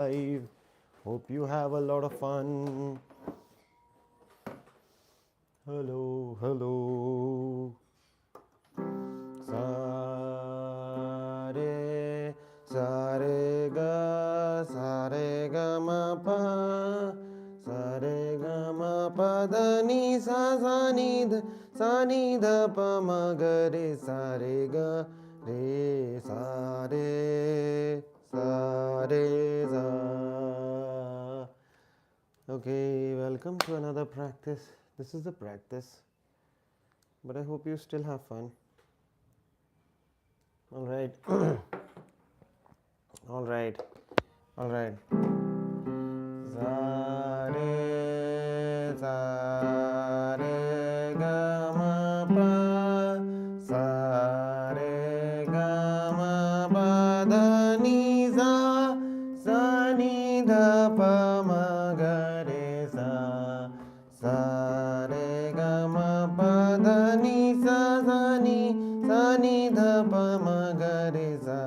live. Hope you have a lot of fun. Hello, hello. Sare, sare ga, sare ga ma pa, sare ga ma pa da ni sa ni da pa ma ga re sare ga re sare sare sa. Okay, welcome to another practice. This is the practice, but I hope you still have fun. All right. All right. All right. Sa re ga ma pa, sa re ga ma pa da ni sa ni da pa ma ga re sa re ga ma pa da ni sa ni da pa ma ga re sa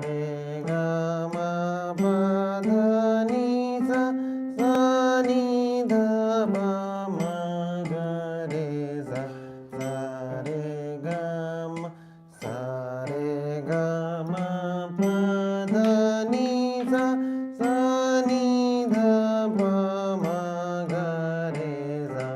re ga ma pa da ni sa ni da pa ma ga re sa re ga ma pa da ni sa ni da pa ma ga re sa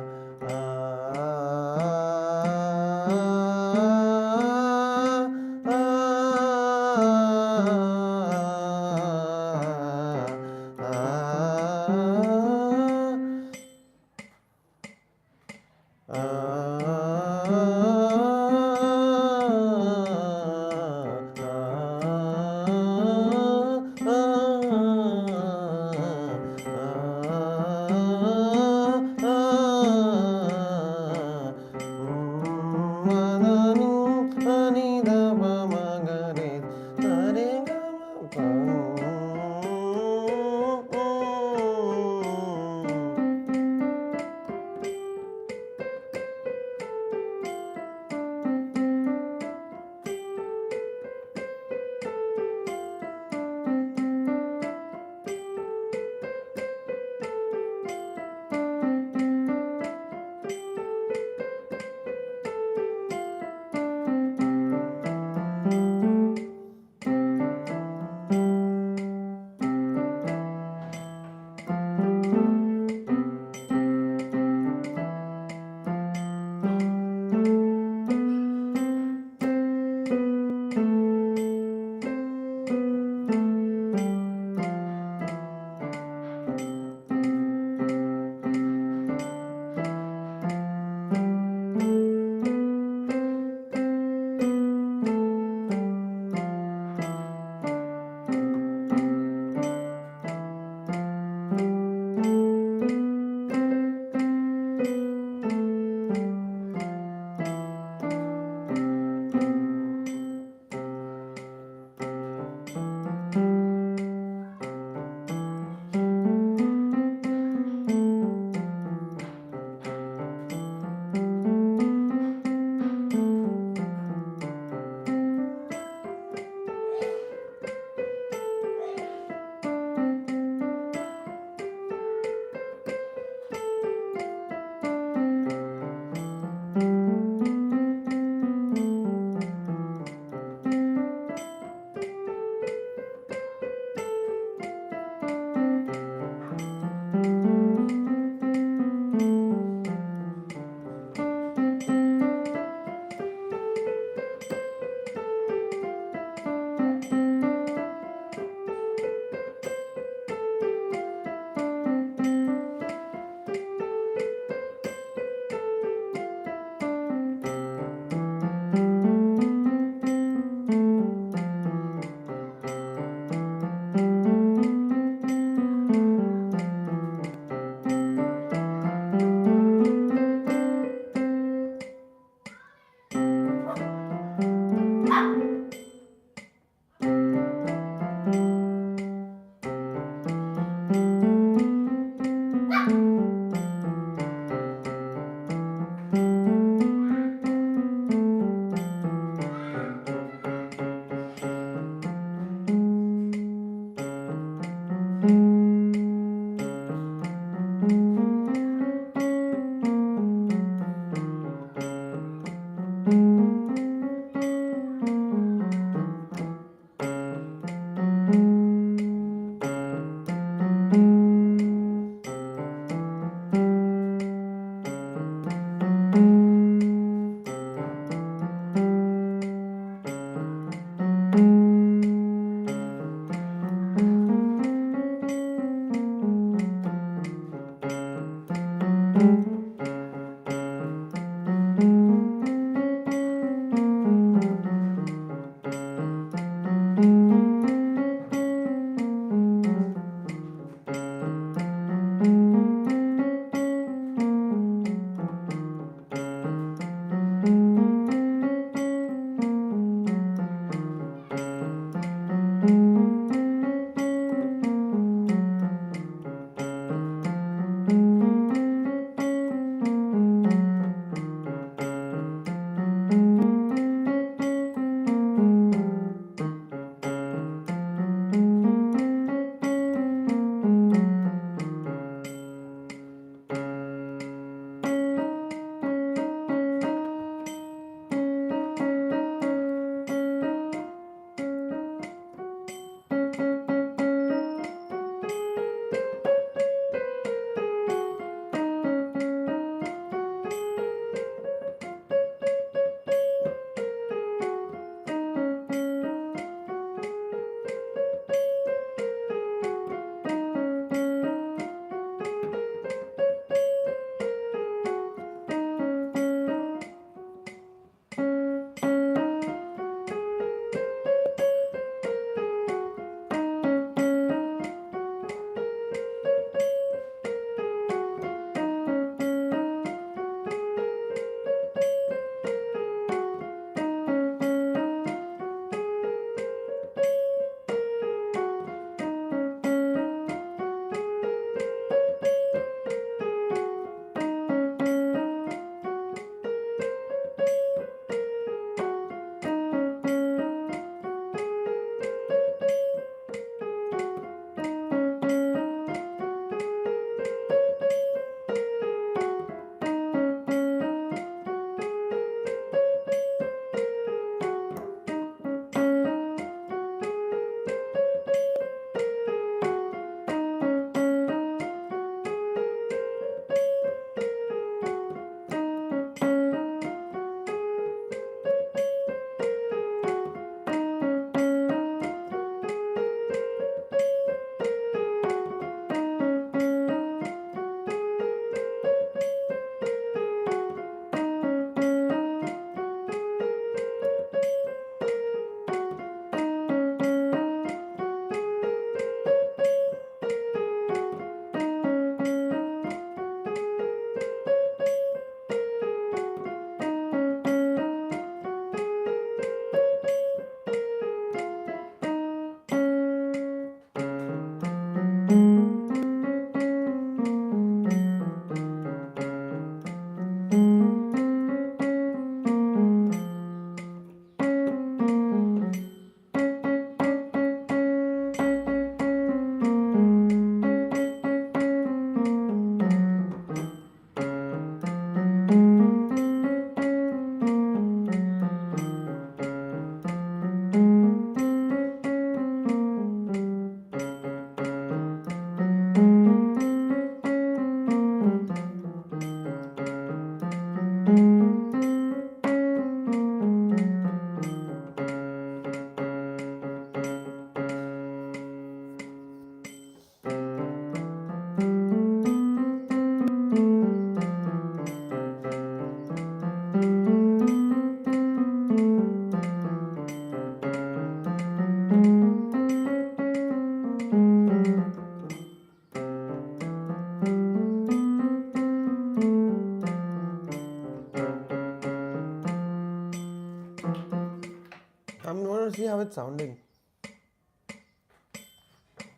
see how it's sounding.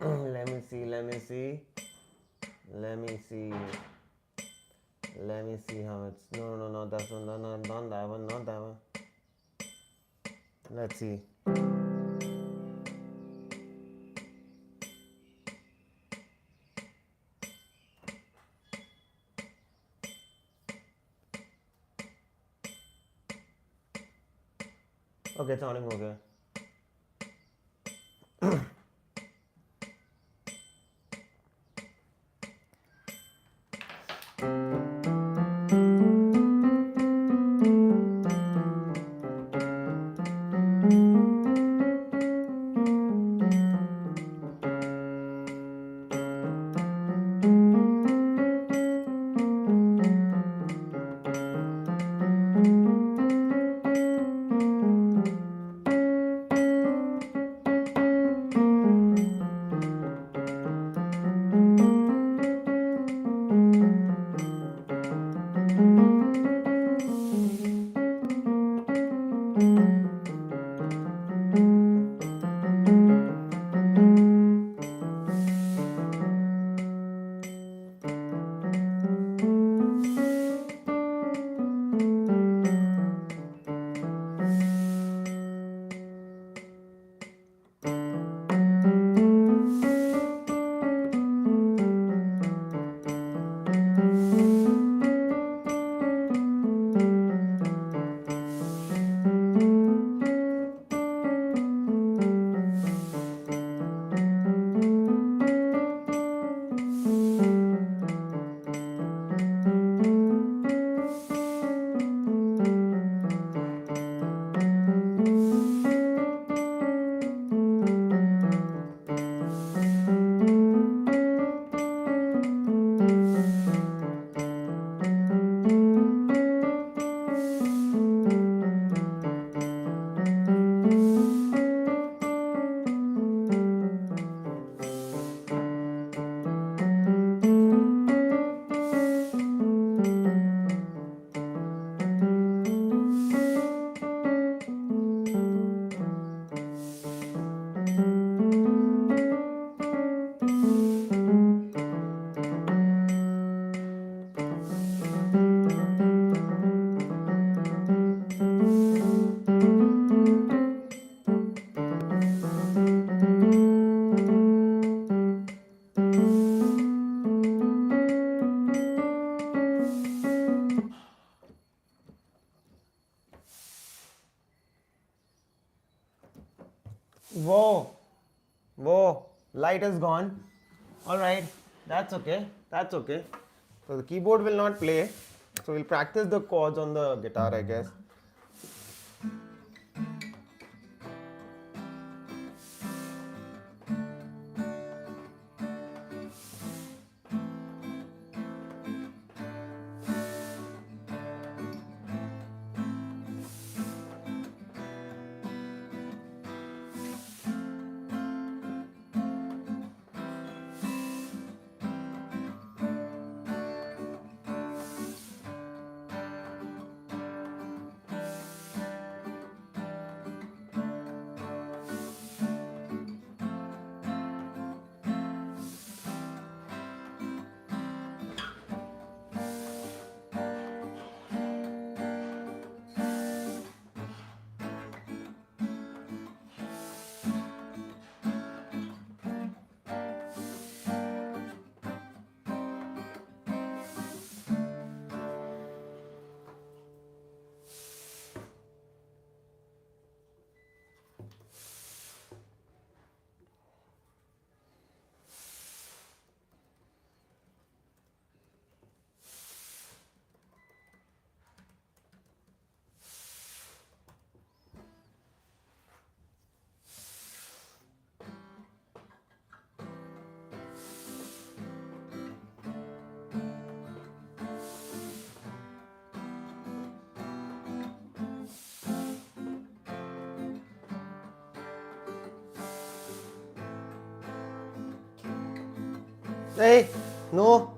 Let me see. Let me see how it's. No, not that one. No, not that one. Not that one. Let's see. Okay, it's sounding okay. Whoa, light is gone. Alright, that's okay. So the keyboard will not play. So we'll practice the chords on the guitar, I guess. Hey, no.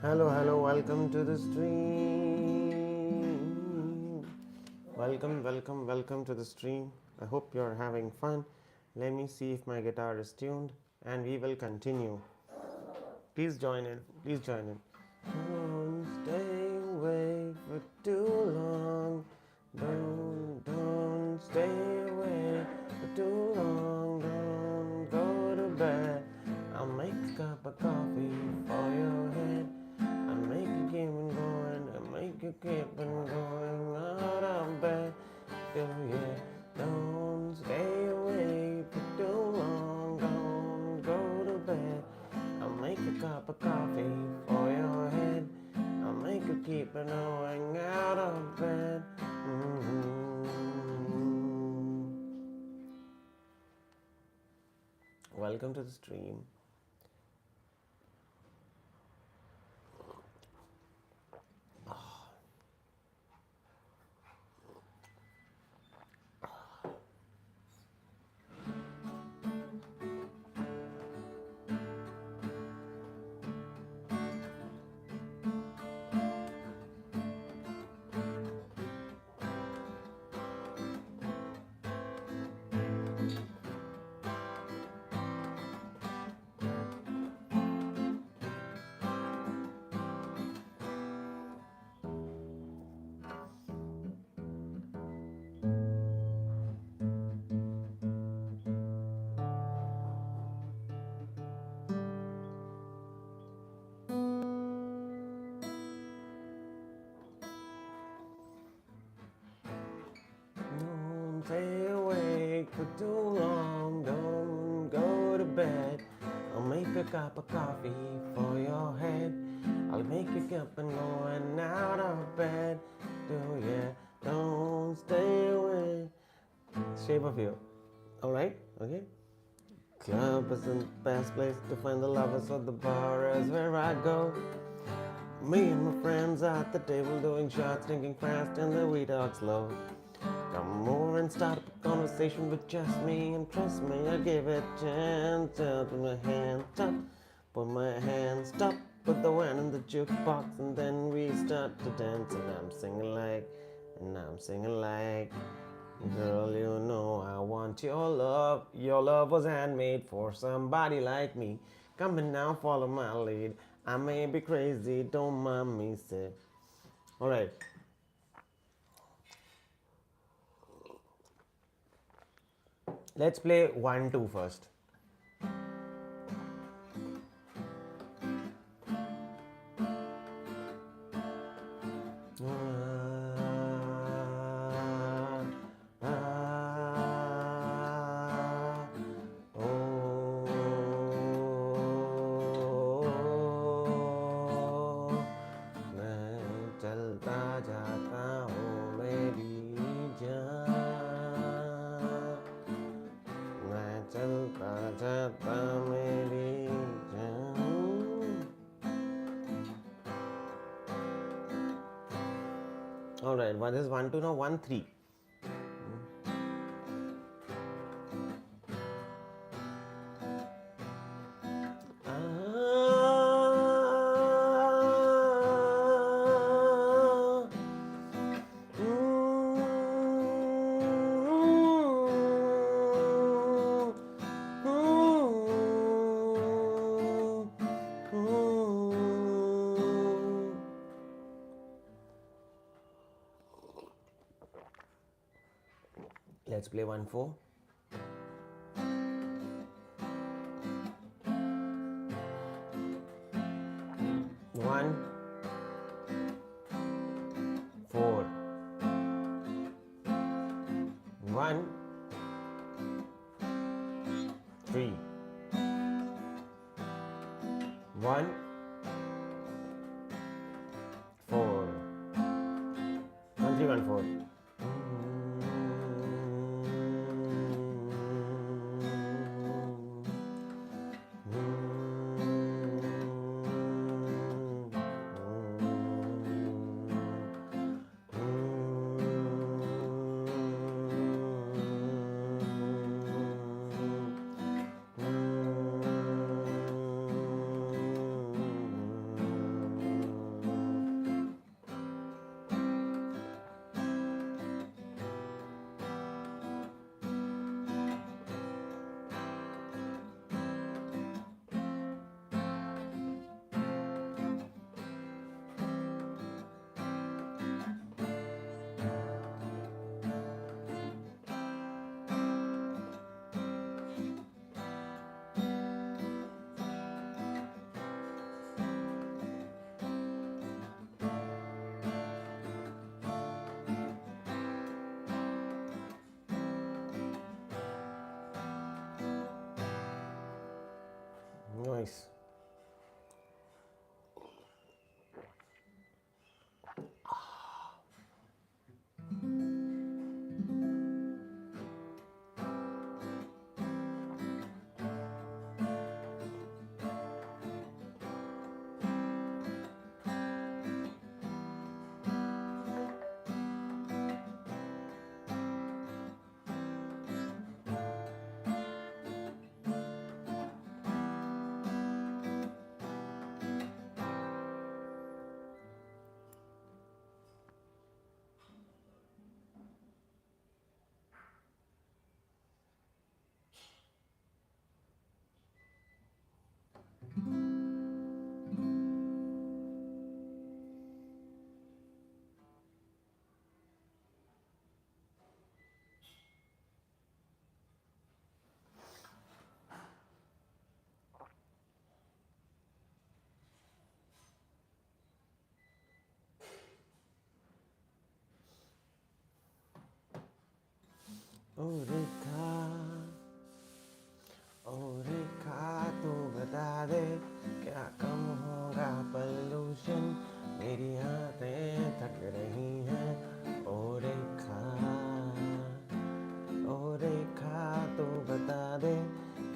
Hello, welcome to the stream. Welcome to the stream. I hope you're having fun. Let me see if my guitar is tuned and we will continue. Please join in. Don't stay away for too long. Don't stay away for too long. Don't go to bed. I'll make a cup of coffee for your head. I'll make you keep on going. I'll make you keep on going out of bed. Yeah. Don't stay away for too long. Don't go to bed. I'll make a cup of coffee for your head. I'll make you keep on going out of bed. Welcome to the stream. Don't stay awake for too long. Don't go to bed. I'll make a cup of coffee for your head. I'll make you up and going out of bed. Don't stay away. Shape of you. Alright? Okay? Club isn't the best place to find the lovers, so the bar is where I go. Me and my friends at the table doing shots, drinking fast, and then we talk slow. Come over and start up a conversation with just me, and trust me, I give it a chance. Put my hands up, put the wine in the jukebox, and then we start to dance. And I'm singing like, girl, you know I want your love. Your love was handmade for somebody like me. Come in now, follow my lead. I may be crazy, don't mind me, say. All right. Let's play 1-2 first. Alright, this is 1-2 now, 1-3. Let's play 1-4. One, 4, 1, 3, 1, 4, 1, 3, 1, 4. Nice. ओ रेखा, ओ रेखा तू बता दे क्या कम होगा pollution, मेरी आंखें थक रही हैं। ओ रेखा, ओ रेखा तू बता दे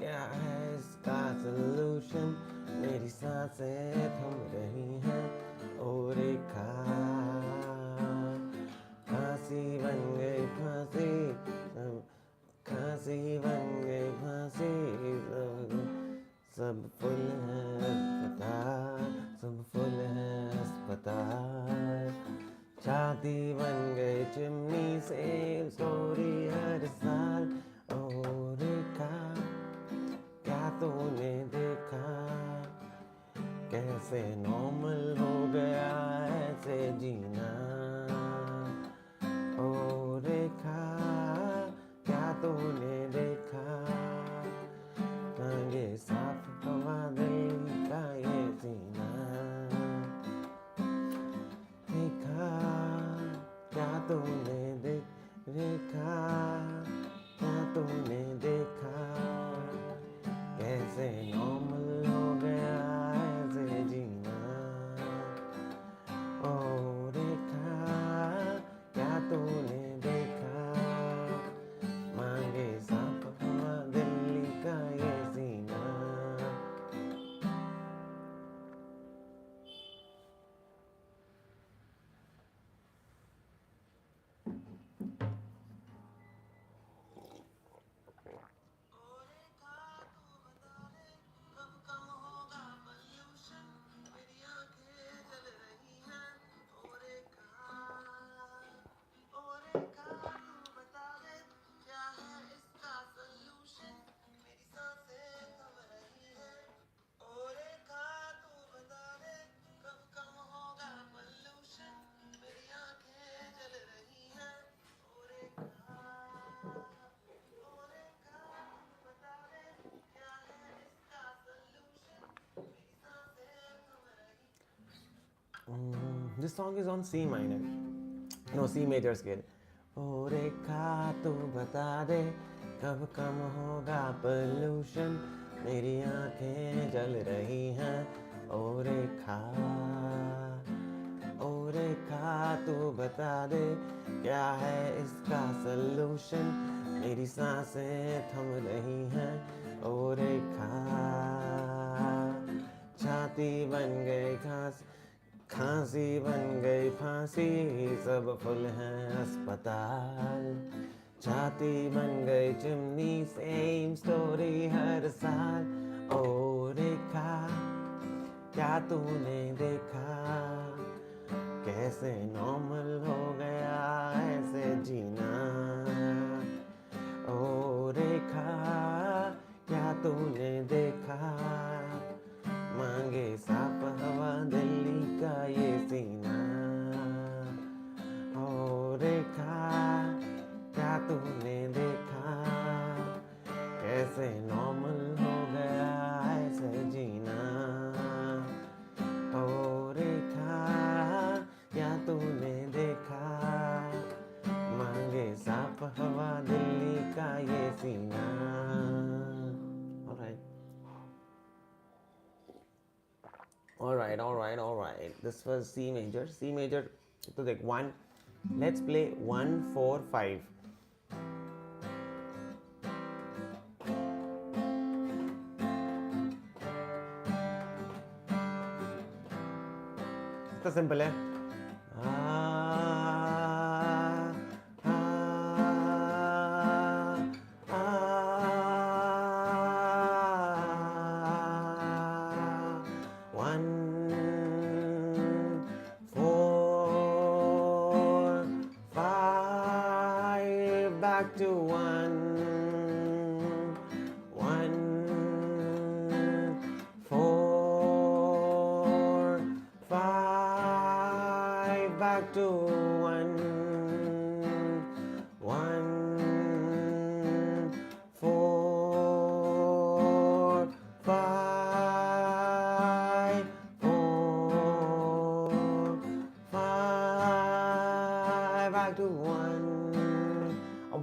क्या है इसका सलूशन, मेरी सांसें थम रही हैं। ओ रेखा, फांसी बन गई फांसी, फांसी बन गई फांसी, सब फुल है अस्पताल, सब फुल है अस्पताल। छाती बन गई चिमनी से स्टोरी हर साल। ओ रेखा, क्या तूने देखा कैसे नॉर्मल हो गया ऐसे जीना। ओ रेखा, क्या तूने देखा ये साफ हवा दिल का ये सीना। रेखा, क्या तूने रेखा, क्या तूने देखा कैसे नॉर्मल हो गया ऐसे जीना। ओ रेखा, क्या तूने देखा मांगे साफ हवा दिल्ली का ये सीना। This song is on C minor. No, C major scale. ओ रेखा तू बता दे कब कम होगा पोल्यूशन, मेरी आंखें जल रही हैं। ओ रेखा, ओ रेखा तू बता दे क्या है इसका सलूशन, मेरी सांसें थम रही हैं। ओ रेखा, छाती बन गई खांसी बन गई फांसी, सब फुल हैं अस्पताल। छाती बन गई चिमनी सेम स्टोरी हर साल। ओ रेखा, क्या तूने देखा कैसे नॉर्मल हो गया ऐसे जीना। ओ रेखा, क्या तूने देखा मांगे साफ हवा दिल्ली का ये सीना। ओ रेखा, क्या तूने देखा कैसे नॉर्मल हो गया ऐसे जीना। ओ रेखा, क्या तूने देखा मांगे साफ हवा दिल्ली का ये सीना। Alright. This was C major. C major, so like 1. Let's play 1, 4, 5. तो सिंपल है. Back to 1, 1, 4, 5, back to 1, 1, 4, 5, 4, 5, back to 1.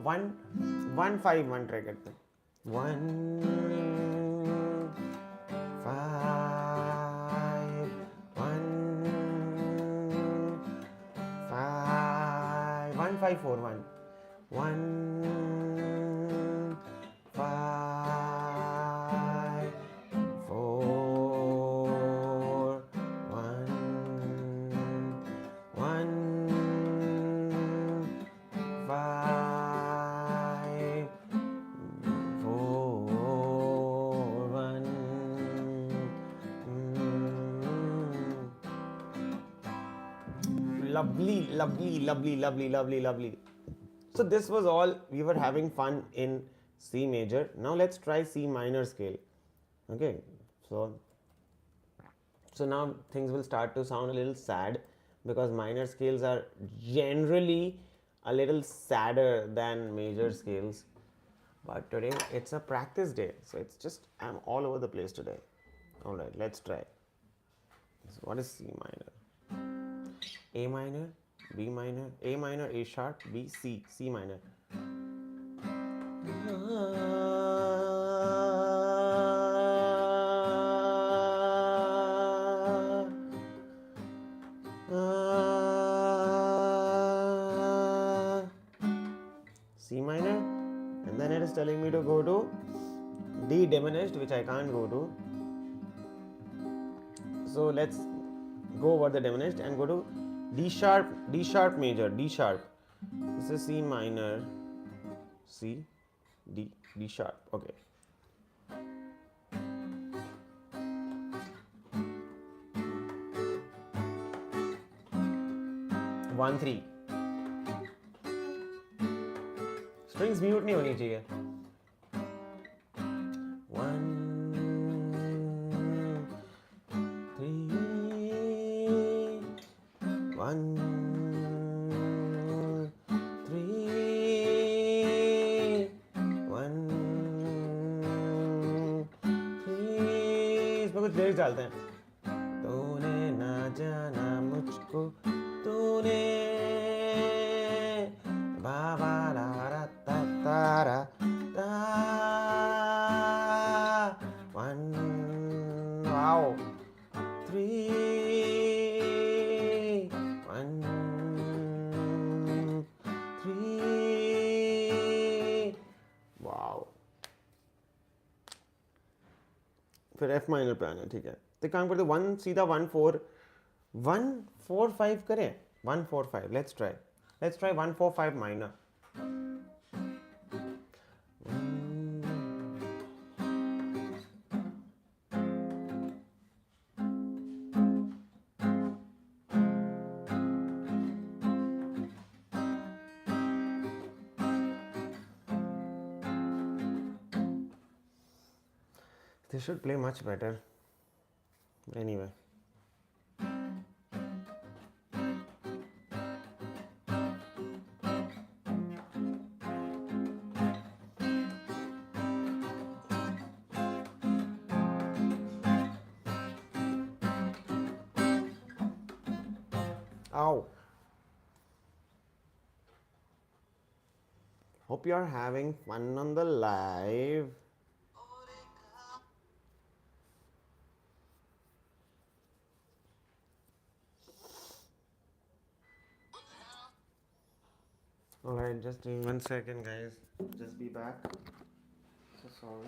1, 1, 5, 1 try करते हैं. 1, 5, 1, 5, 1, 5, 4, 1, 1, 5, 4, 1, 1, 5, 4, 1. Lovely, lovely, lovely, lovely, lovely, lovely. So this was all. We were having fun in C major. Now let's try C minor scale. Okay, so now things will start to sound a little sad because minor scales are generally a little sadder than major scales. But today it's a practice day, so it's just I'm all over the place today. All right, let's try. So what is C minor? A minor, B minor, A minor, A sharp, B, C, C minor. C minor, and then it is telling me to go to D diminished, which I can't go to. So let's go over the diminished and go to D sharp major, D sharp. This is C minor, C, D, D sharp. Okay. One, 3. Strings mute नहीं होनी चाहिए. 1, 3, 1, 3, 1, 3. इसमें कुछ lyrics डालते हैं. तूने ना जाना मुझको, तूने बाबा ला रा ता रा ता. 1, wow, 3, 1, 3, wow. फिर F माइनर पे आना. ठीक है, तो काम करते 1 सीधा 1, 4, 1, 4, 5 करें. 1, 4, 5. Let's try 1, 4, 5 minor. They should play much better. Anyway. Ow. Hope you are having fun on the live. Alright, just in 1 second, guys. Just be back. So sorry.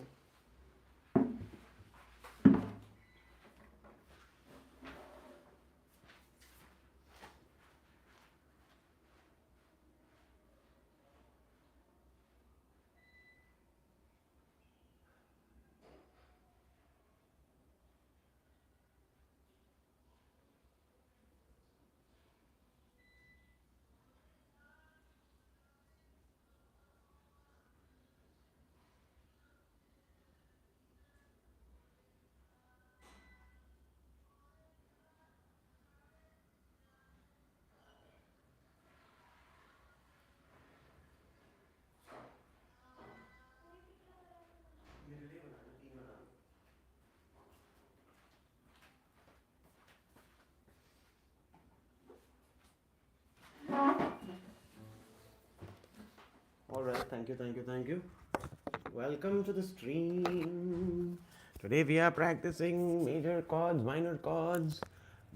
Alright, thank you. Welcome to the stream. Today we are practicing major chords, minor chords,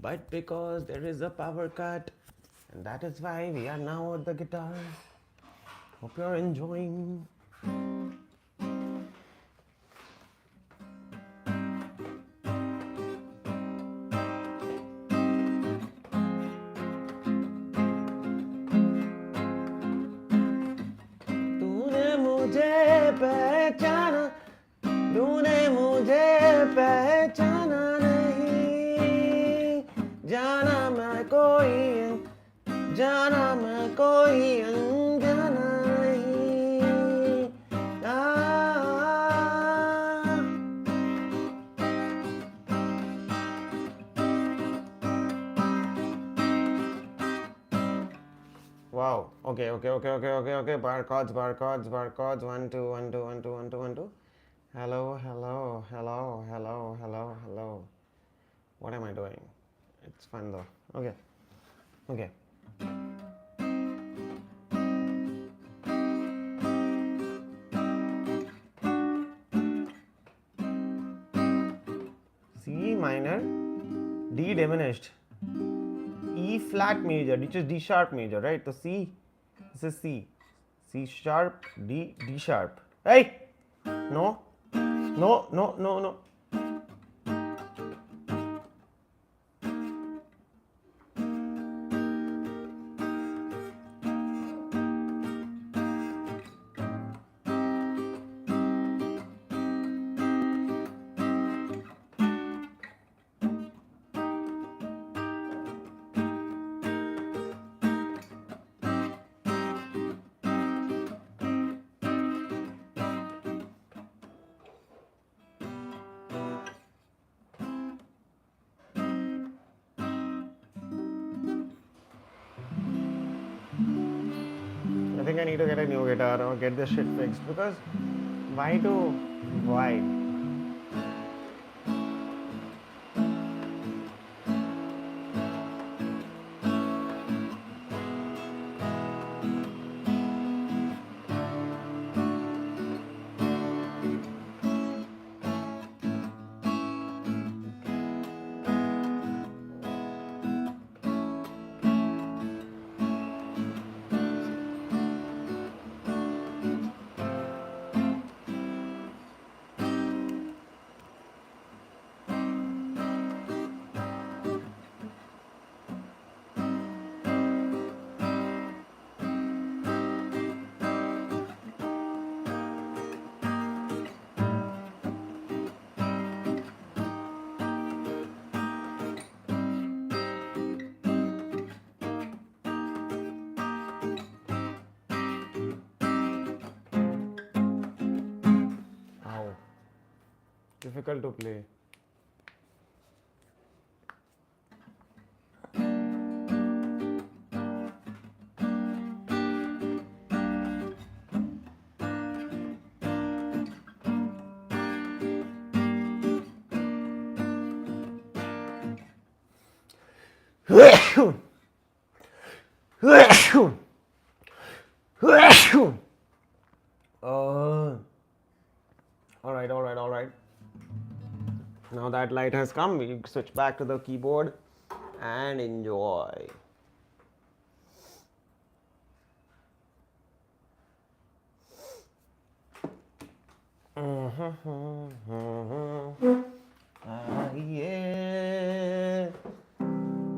but because there is a power cut, and that is why we are now at the guitar. Hope you're enjoying. तूने मुझे पहचाना, तूने मुझे पहचाना नहीं, जाना मैं कोई अनजाना नहीं। Wow. Okay. Bar chords. 1, 2, 1, 2, 1, 2, 1, 2, 1, 2. Hello. What am I doing? It's fun though. Okay. C minor, D diminished, E flat major, which is D sharp major, right? So C, this is C sharp, D sharp. Hey, no. I think I need to get a new guitar or get this shit fixed because why? Ow. Difficult to play. All right. Now that light has come, we switch back to the keyboard and enjoy. Ah, yeah. Mm.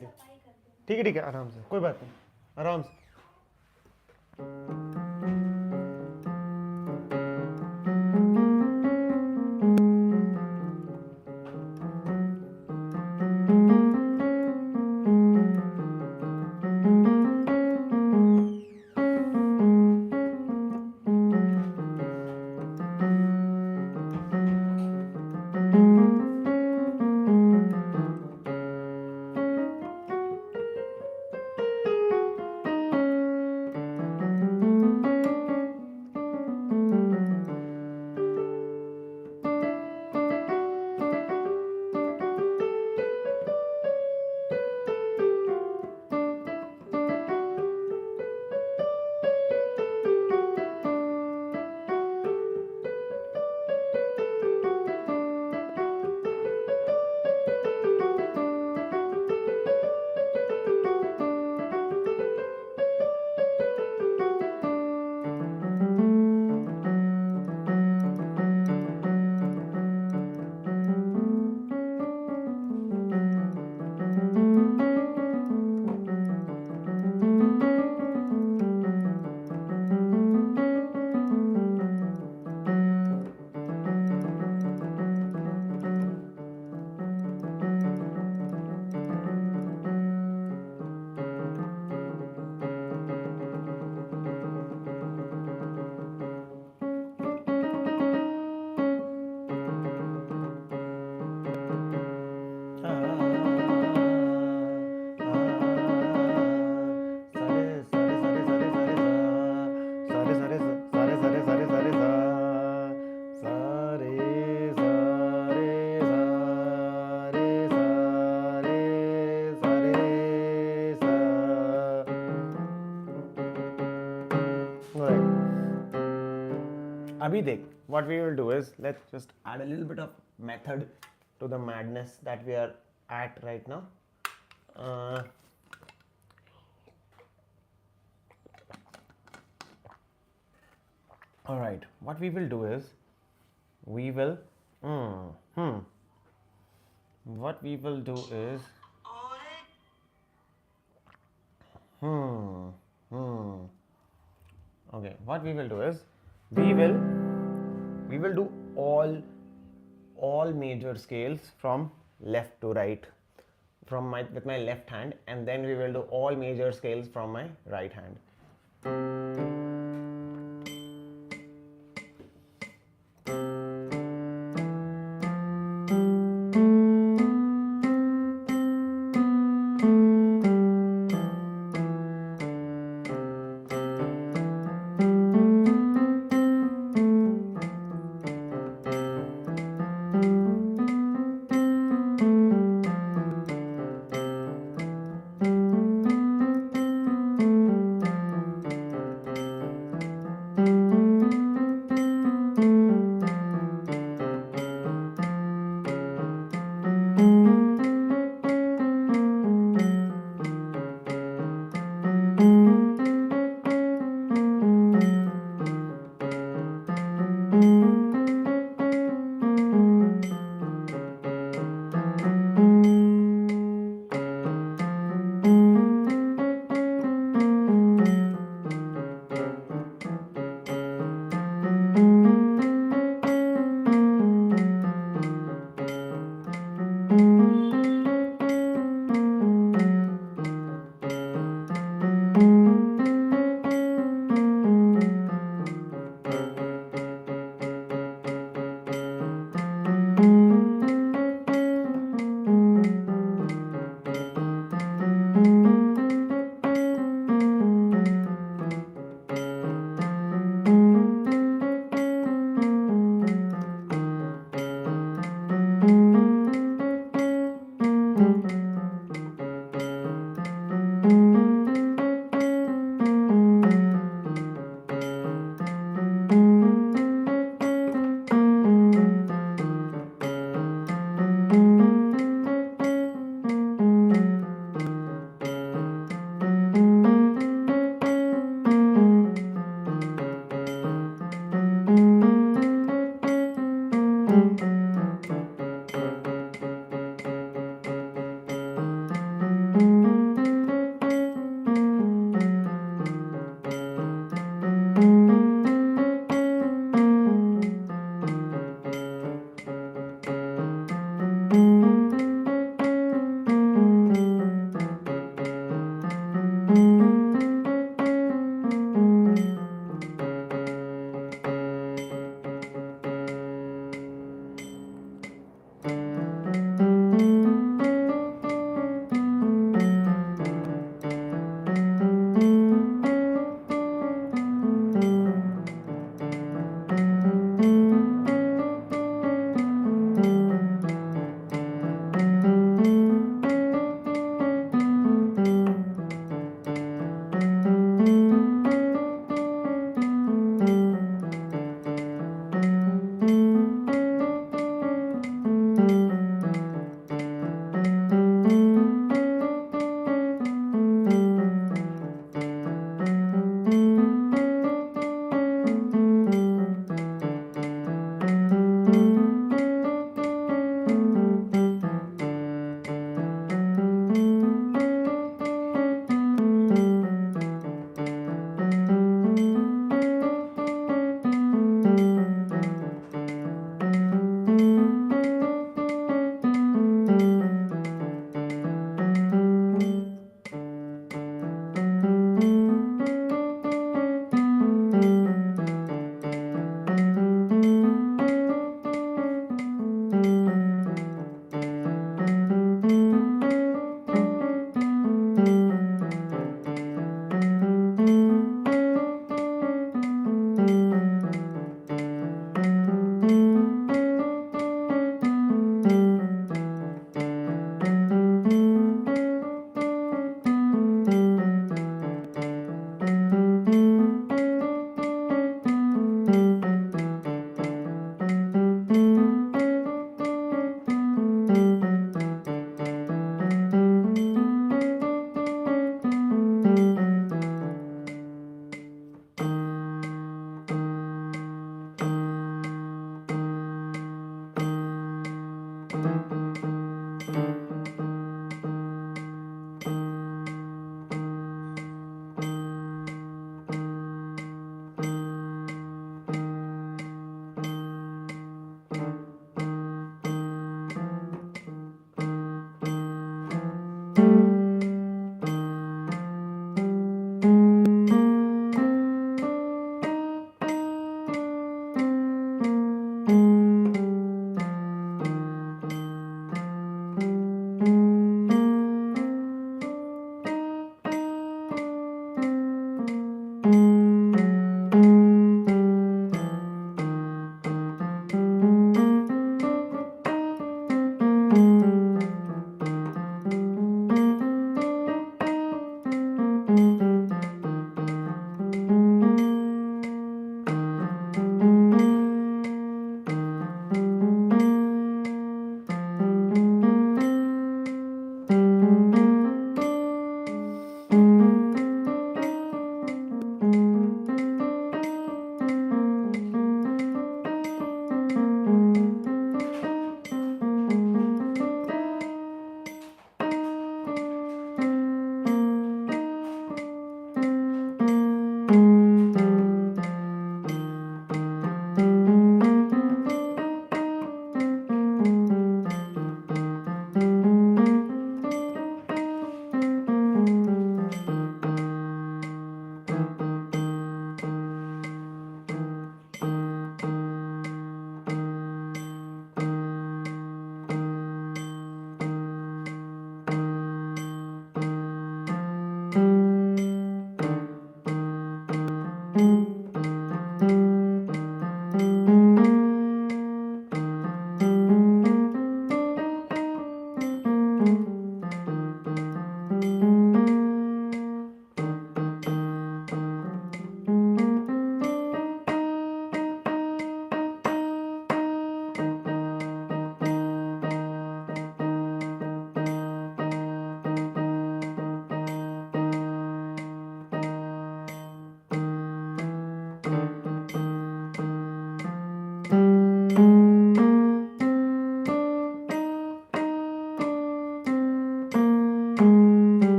ठीक है ठीक है, आराम से, कोई बात नहीं, आराम से. अभी देख, what we will do is let's just add a little bit of method to the madness that we are at right now. All right, what we will do is we will what we will do is okay, what we will do is we will do all major scales from left to right from my with my left hand, and then we will do all major scales from my right hand.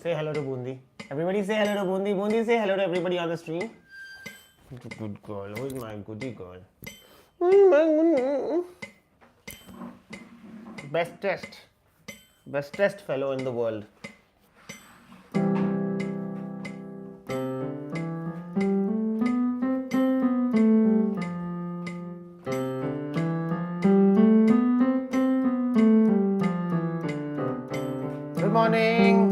Say hello to Bundi. Everybody say hello to Bundi. Bundi, say hello to everybody on the stream. Good girl. Who is my goody girl? Bestest fellow in the world. Good morning.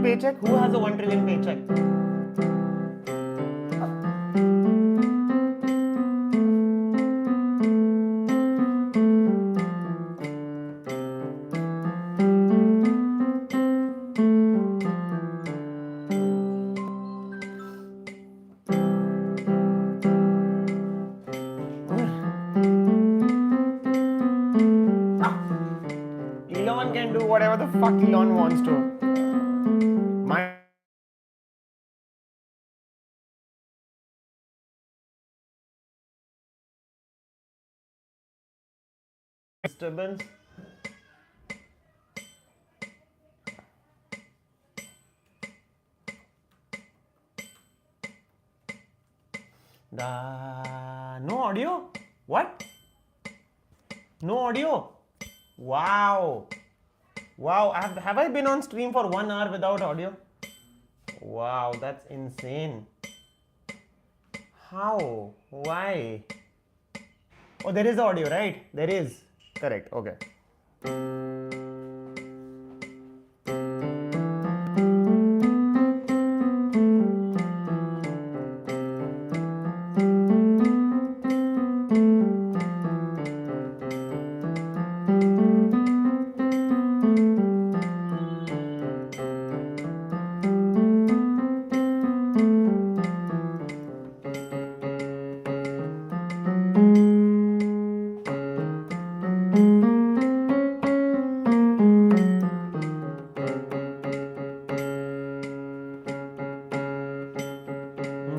Paycheck? Who has a 1 trillion paycheck? Elon can do whatever the fuck Elon wants to. My disturbance. No audio? What? No audio? Wow. Wow. Have I been on stream for 1 hour without audio? Wow, that's insane. How? Why? Oh, there is audio, right? There is. Correct. Okay.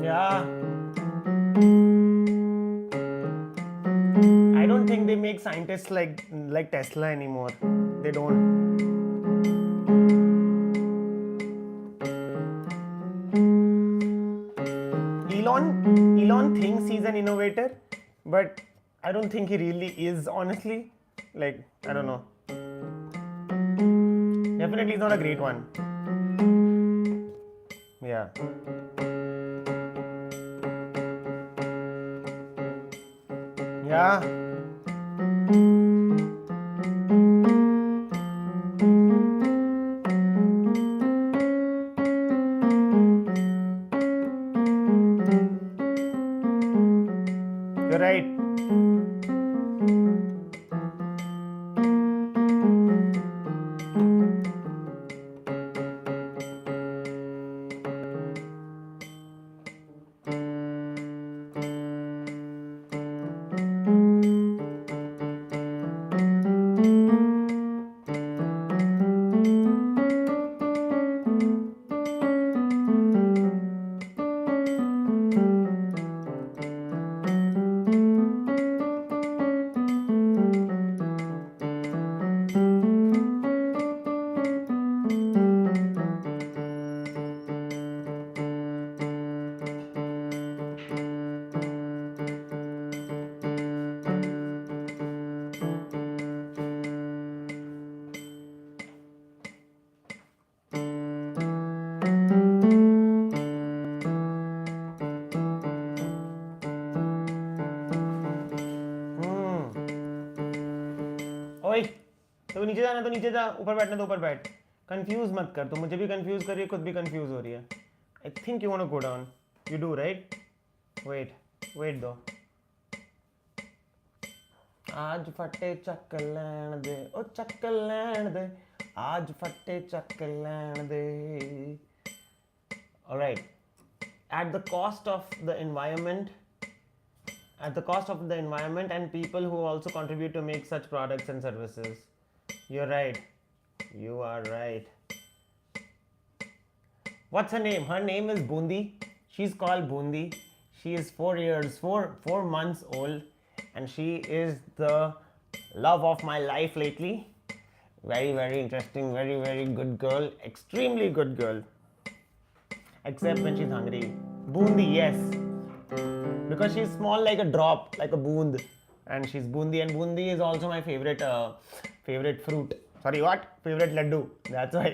Yeah. I don't think they make scientists like Tesla anymore. They don't. everyone thinks he's an innovator, but I don't think he really is, honestly. Like, I don't know. Definitely he's not a great one. Yeah. Yeah. You're right. ओए तो नीचे जाना तो नीचे जा, ऊपर बैठना तो ऊपर बैठ. कंफ्यूज मत कर, तो मुझे भी कंफ्यूज कर रही है, खुद भी कंफ्यूज हो रही है. I think you want to go down. You do right. Wait दो. आज फटे चक लैण दे, ओ चक लैण दे, आज फटे चक लैण दे. Alright. At the cost of the environment, and people who also contribute to make such products and services. You're right. You are right. What's her name? Her name is Bundi. She's called Bundi. She is 4 months old, and she is the love of my life lately. Very, very interesting, very, very good girl, extremely good girl. Except when she's hungry. Bundi, yes. Because she's small like a drop, like a boond. And she's bundi, and bundi is also my favorite fruit. Sorry, what? Favorite laddu. That's why.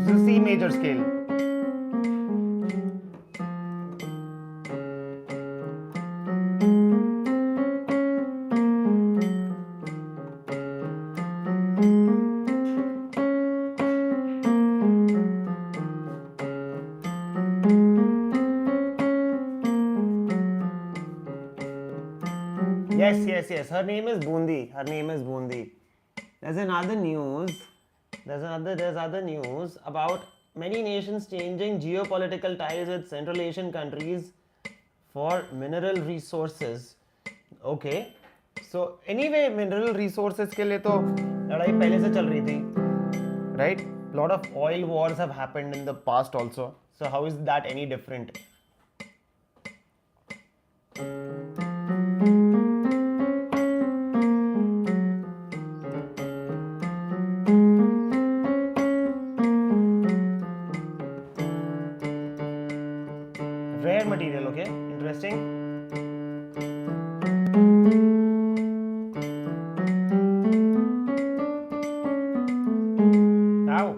This is C major scale. Yes. Her name is Bundi. There's other news about many nations changing geopolitical ties with Central Asian countries for mineral resources. Okay. So anyway, mineral resources के लिए तो लड़ाई पहले से चल रही थी, right? Lot of oil wars have happened in the past also. So how is that any different? Rare material, okay? Interesting. Ow.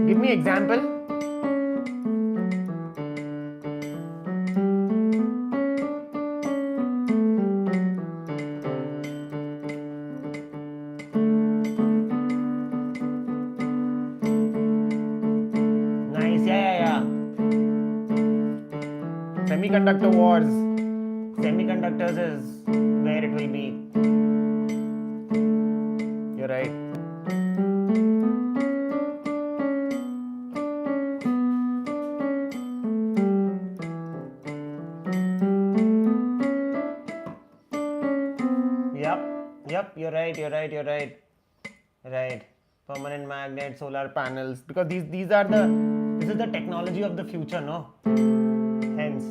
Give me example. semiconductor wars. Semiconductors is where it will be. You're right. Yep, you're right. Right. Permanent magnet, solar panels. Because this is the technology of the future, no? Hence.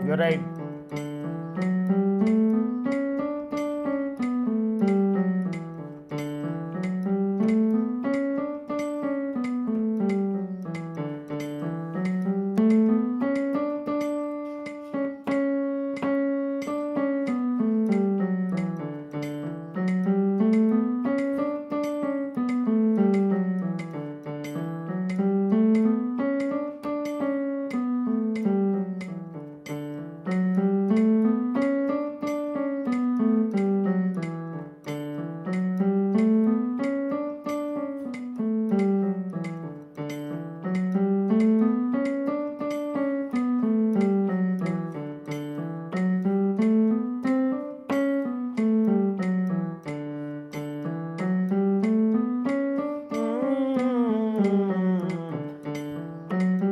You're right.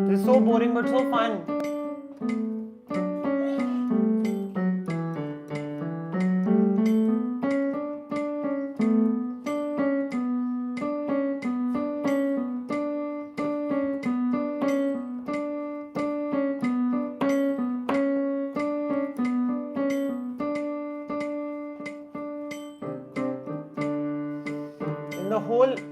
This is so boring but so fun.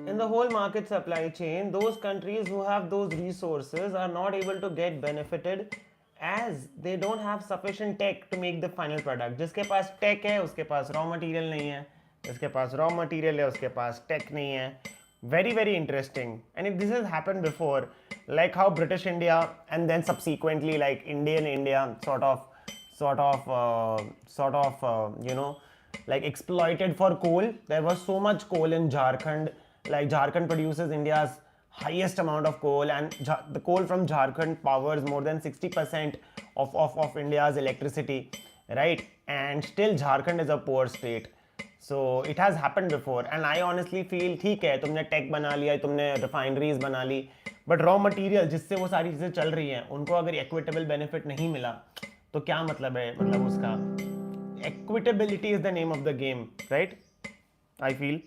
In the whole market supply chain, those countries who have those resources are not able to get benefited as they don't have sufficient tech to make the final product. जिसके पास tech है उसके पास raw material नहीं है, जिसके पास raw material है उसके पास tech नहीं है. Very interesting. And this has happened before, like how British India and then subsequently like Indian India sort of like exploited for coal. There was so much coal in Jharkhand. Like Jharkhand produces India's highest amount of coal, and the coal from Jharkhand powers more than 60% of India's electricity, right? And still Jharkhand is a poor state. So it has happened before, and I honestly feel ठीक है तुमने tech बना लिया, तुमने refineries बना ली, but raw material जिससे वो सारी चीज़ें चल रही हैं उनको अगर equitable benefit नहीं मिला तो क्या मतलब है, मतलब उसका equitability is the name of the game, right? I feel.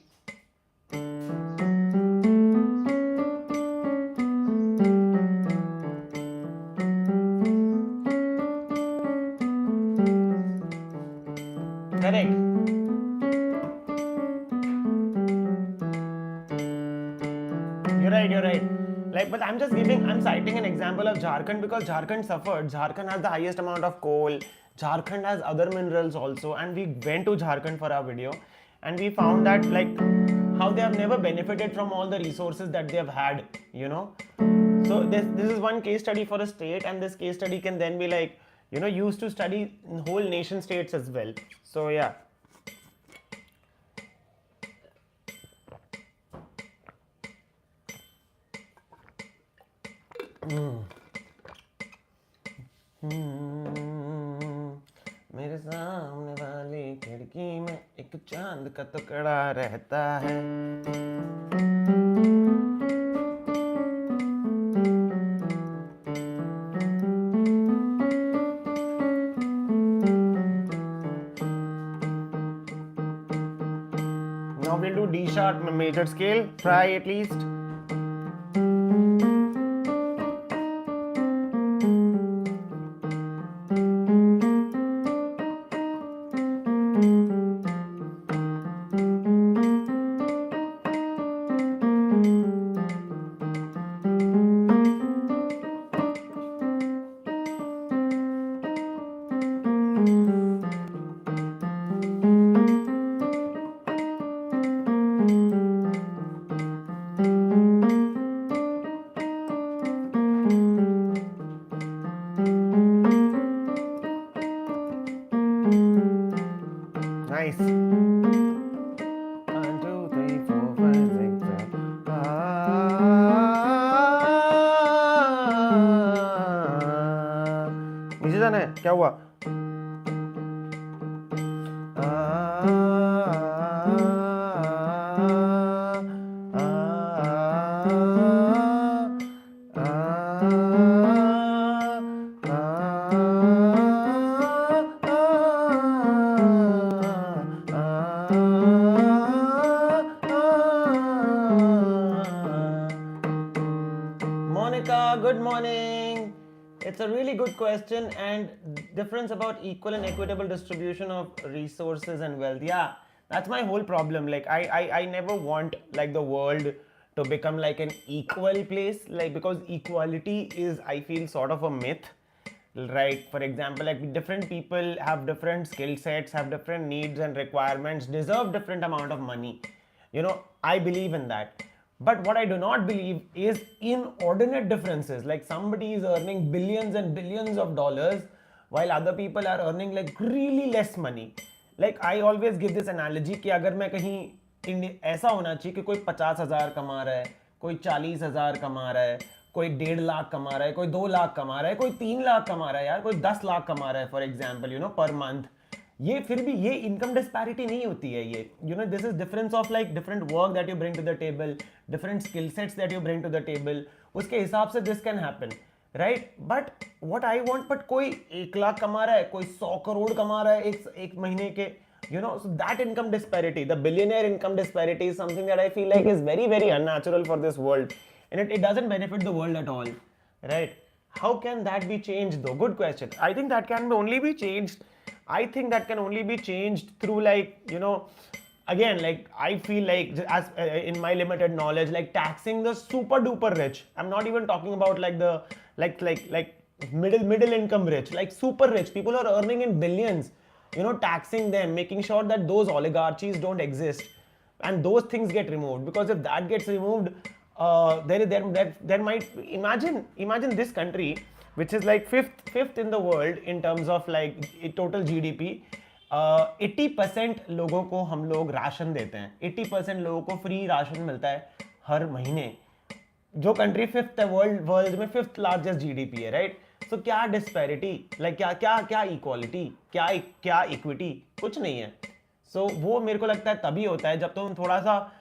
Correct. You're right. Like, but I'm citing an example of Jharkhand because Jharkhand suffered. Jharkhand has the highest amount of coal. Jharkhand has other minerals also, and we went to Jharkhand for our video, and we found that like how they have never benefited from all the resources that they have had, you know. So this is one case study for a state, and this case study can then be like, you know, used to study whole nation states as well. So yeah. मेरे सामने वाली खिड़की में एक चांद का टुकड़ा रहता है. Now we'll do D sharp major scale. Try at least. क्या हुआ? Monica, good morning. It's a really good question, and difference about equal and equitable distribution of resources and wealth. Yeah, that's my whole problem. Like I never want like the world to become like an equal place, like because equality is, I feel, sort of a myth, right? For example, like different people have different skill sets, have different needs and requirements, deserve different amount of money. I believe in that. But what I do not believe is inordinate differences. Like somebody is earning billions and billions of dollars while other people are earning like really less money. Like I always give this analogy कि अगर मैं कहीं ऐसा होना चाहिए कि कोई 50,000 कमा रहा है, कोई 40,000 कमा रहा है, कोई 1.5 लाख कमा रहा है, कोई 2 लाख कमा रहा है, कोई 3 लाख कमा रहा है, यार कोई 10 लाख कमा रहा है फॉर एग्जाम्पल पर मंथ. ये फिर भी ये इनकम डिस्पैरिटी नहीं होती है. ये this is difference of like different work that you bring to the table, different skill sets that you bring to the table. उसके हिसाब से this can happen, right? But what I want, but कोई 1 लाख कमा रहा है, कोई 100 करोड़ कमा रहा है एक महीने के, so that income disparity, the billionaire income disparity, is something that I feel like is very, very unnatural for this world, and it doesn't benefit the world at all, right? How can that be changed though? Good question. I think that can only be changed. I think that can only be changed through like, again, like I feel like as in my limited knowledge, like taxing the super duper rich. I'm not even talking about like the like middle income rich, like super rich people are earning in billions. Taxing them, making sure that those oligarchies don't exist, and those things get removed. Because if that gets removed, there might imagine this country, which is like fifth in the world in terms of like total GDP. 80% लोगों को हम लोग ration देते हैं, 80% लोगों को free ration मिलता है हर महीने. जो कंट्री फिफ्थ है वर्ल्ड में, फिफ्थ लार्जेस्ट जीडीपी है, राइट? सो क्या डिस्पैरिटी, लाइक क्या इक्वालिटी, क्या इक्विटी? कुछ नहीं है. सो वो मेरे को लगता है तभी होता है जब तुम थोड़ा सा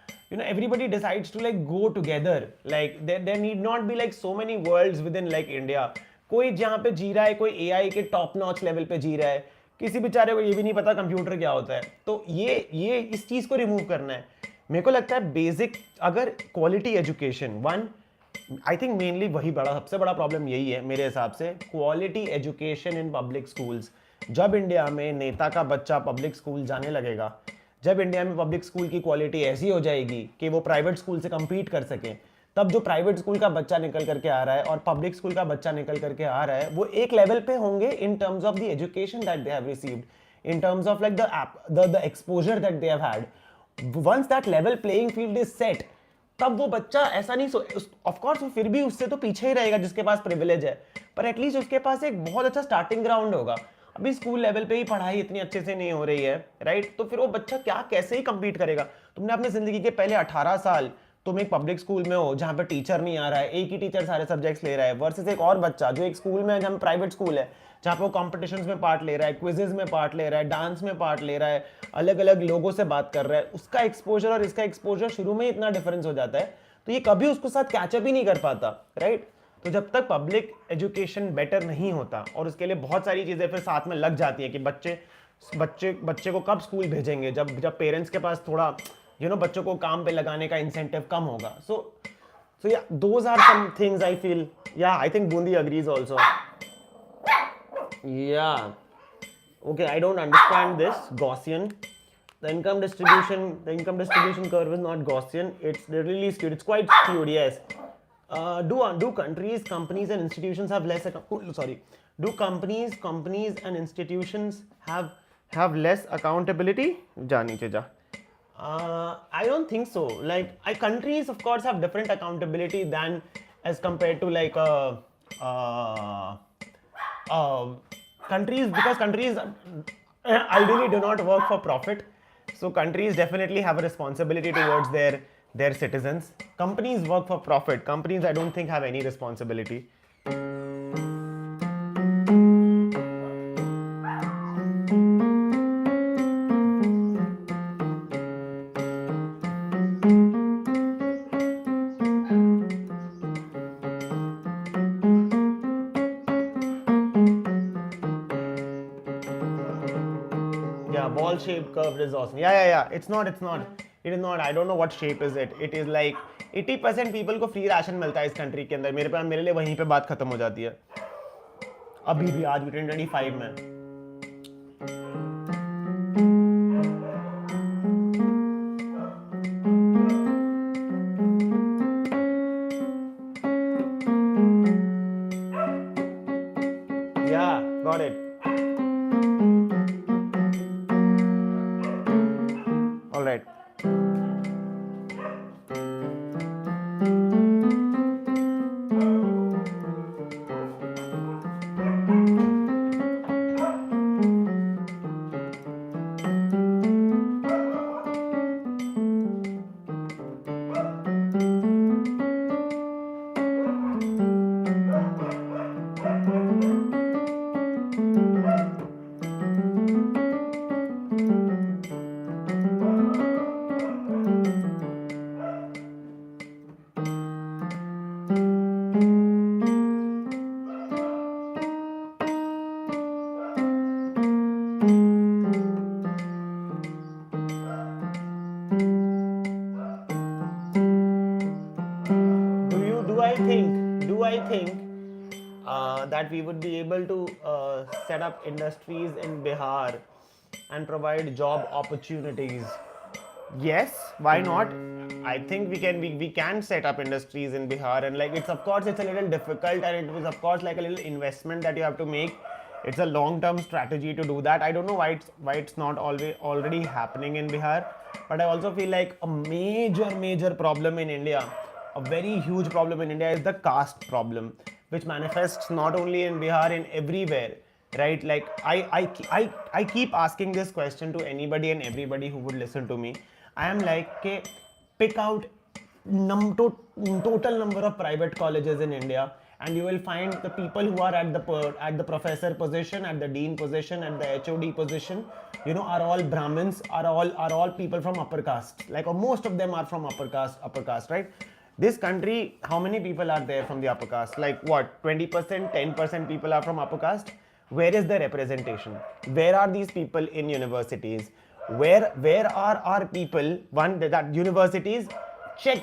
everybody decides to like go together. Like there need not be like so many worlds within like India. कोई जहाँ पे जी रहा है, कोई एआई के टॉप नॉच लेवल पे जी रहा है, किसी बेचारे को ये भी नहीं पता कंप्यूटर क्या होता है. तो ये इस चीज को रिमूव करना है. मेरे को लगता है बेसिक अगर quality education, one I think mainly वही सबसे बड़ा प्रॉब्लम यही है मेरे हिसाब से, quality education in public schools. जब इंडिया में नेता का बच्चा पब्लिक स्कूल जाने लगेगा, जब इंडिया में पब्लिक स्कूल की क्वालिटी ऐसी हो जाएगी कि वो प्राइवेट स्कूल से compete कर सके, तब जो प्राइवेट स्कूल का बच्चा निकल करके आ रहा है और पब्लिक स्कूल का बच्चा निकल करके आ रहा है, वो एक लेवल पे होंगे in terms of the education that they have received, in terms of like the exposure that they have had. Once that level playing field is set, तब वो बच्चा ऐसा नहीं ऑफ कोर्स वो फिर भी उससे तो पीछे ही रहेगा जिसके पास प्रिविलेज है, पर एटलीस्ट उसके पास एक बहुत अच्छा स्टार्टिंग ग्राउंड होगा. अभी स्कूल लेवल पे ही पढ़ाई इतनी अच्छे से नहीं हो रही है, राइट? तो फिर वो बच्चा कैसे ही compete करेगा? तुमने अपने जिंदगी के पहले 18 साल तुम एक पब्लिक स्कूल में हो जहां पे टीचर नहीं आ रहा है, एक ही टीचर सारे सब्जेक्ट्स ले रहा है, वर्सेस एक और बच्चा जो एक स्कूल में है जहां प्राइवेट स्कूल है, जहां पे वो कॉम्पिटिशन्स में पार्ट ले रहा है, क्विजेज में पार्ट ले रहा है, डांस में पार्ट ले रहा है, अलग अलग लोगों से बात कर रहा है. उसका एक्सपोजर और इसका एक्सपोजर शुरू में ही इतना डिफरेंस हो जाता है, तो ये कभी उसको साथ कैचअप ही नहीं कर पाता, राइट? तो जब तक पब्लिक एजुकेशन बेटर नहीं होता, और उसके लिए बहुत सारी चीज़ें फिर साथ में लग जाती हैं कि बच्चे को कब स्कूल भेजेंगे, जब पेरेंट्स के पास थोड़ा बच्चों को काम पे लगाने का इंसेंटिव कम होगा. So yeah those are some things I feel. Yeah I think Boondi agrees also. Yeah okay, I don't understand this Gaussian. The income distribution curve is not Gaussian. It's really skewed. It's quite skewed, yes. Do countries, companies, and institutions have less? Do companies and institutions have less accountability? I don't think so. Like, countries, of course, have different accountability than as compared to like countries, because countries ideally do not work for profit. So countries definitely have a responsibility towards their citizens. Companies work for profit. Companies, I don't think, have any responsibility. shaped curved is awesome. Yeah. It's not. It is not. I don't know what shape is it. It is like 80% people को free ration मिलता है इस country के अंदर. मेरे लिए वहीं पे बात खत्म हो जाती है. अभी भी आज भी 2025 में. Yeah, got it. All right. Do I think that we would be able to set up industries in Bihar and provide job opportunities? Yes, why not? I think we can set up industries in Bihar, and like it's of course it's a little difficult, and it was of course like a little investment that you have to make. It's a long-term strategy to do that. I don't know why it's not always already happening in Bihar, but I also feel like a major problem in India, a very huge problem in India is the caste problem, which manifests not only in Bihar, in everywhere, right? Like I keep asking this question to anybody and everybody who would listen to me. I am like, okay, pick out total number of private colleges in India, and you will find the people who are at the professor position, at the dean position, at the HOD position, you know, are all Brahmins, are all people from upper caste. Like, or most of them are from upper caste, right? This country, how many people are there from the upper caste? Like what, 20%, 10% people are from upper caste? Where is the representation? Where are these people in universities? Where are our people? One, that universities, check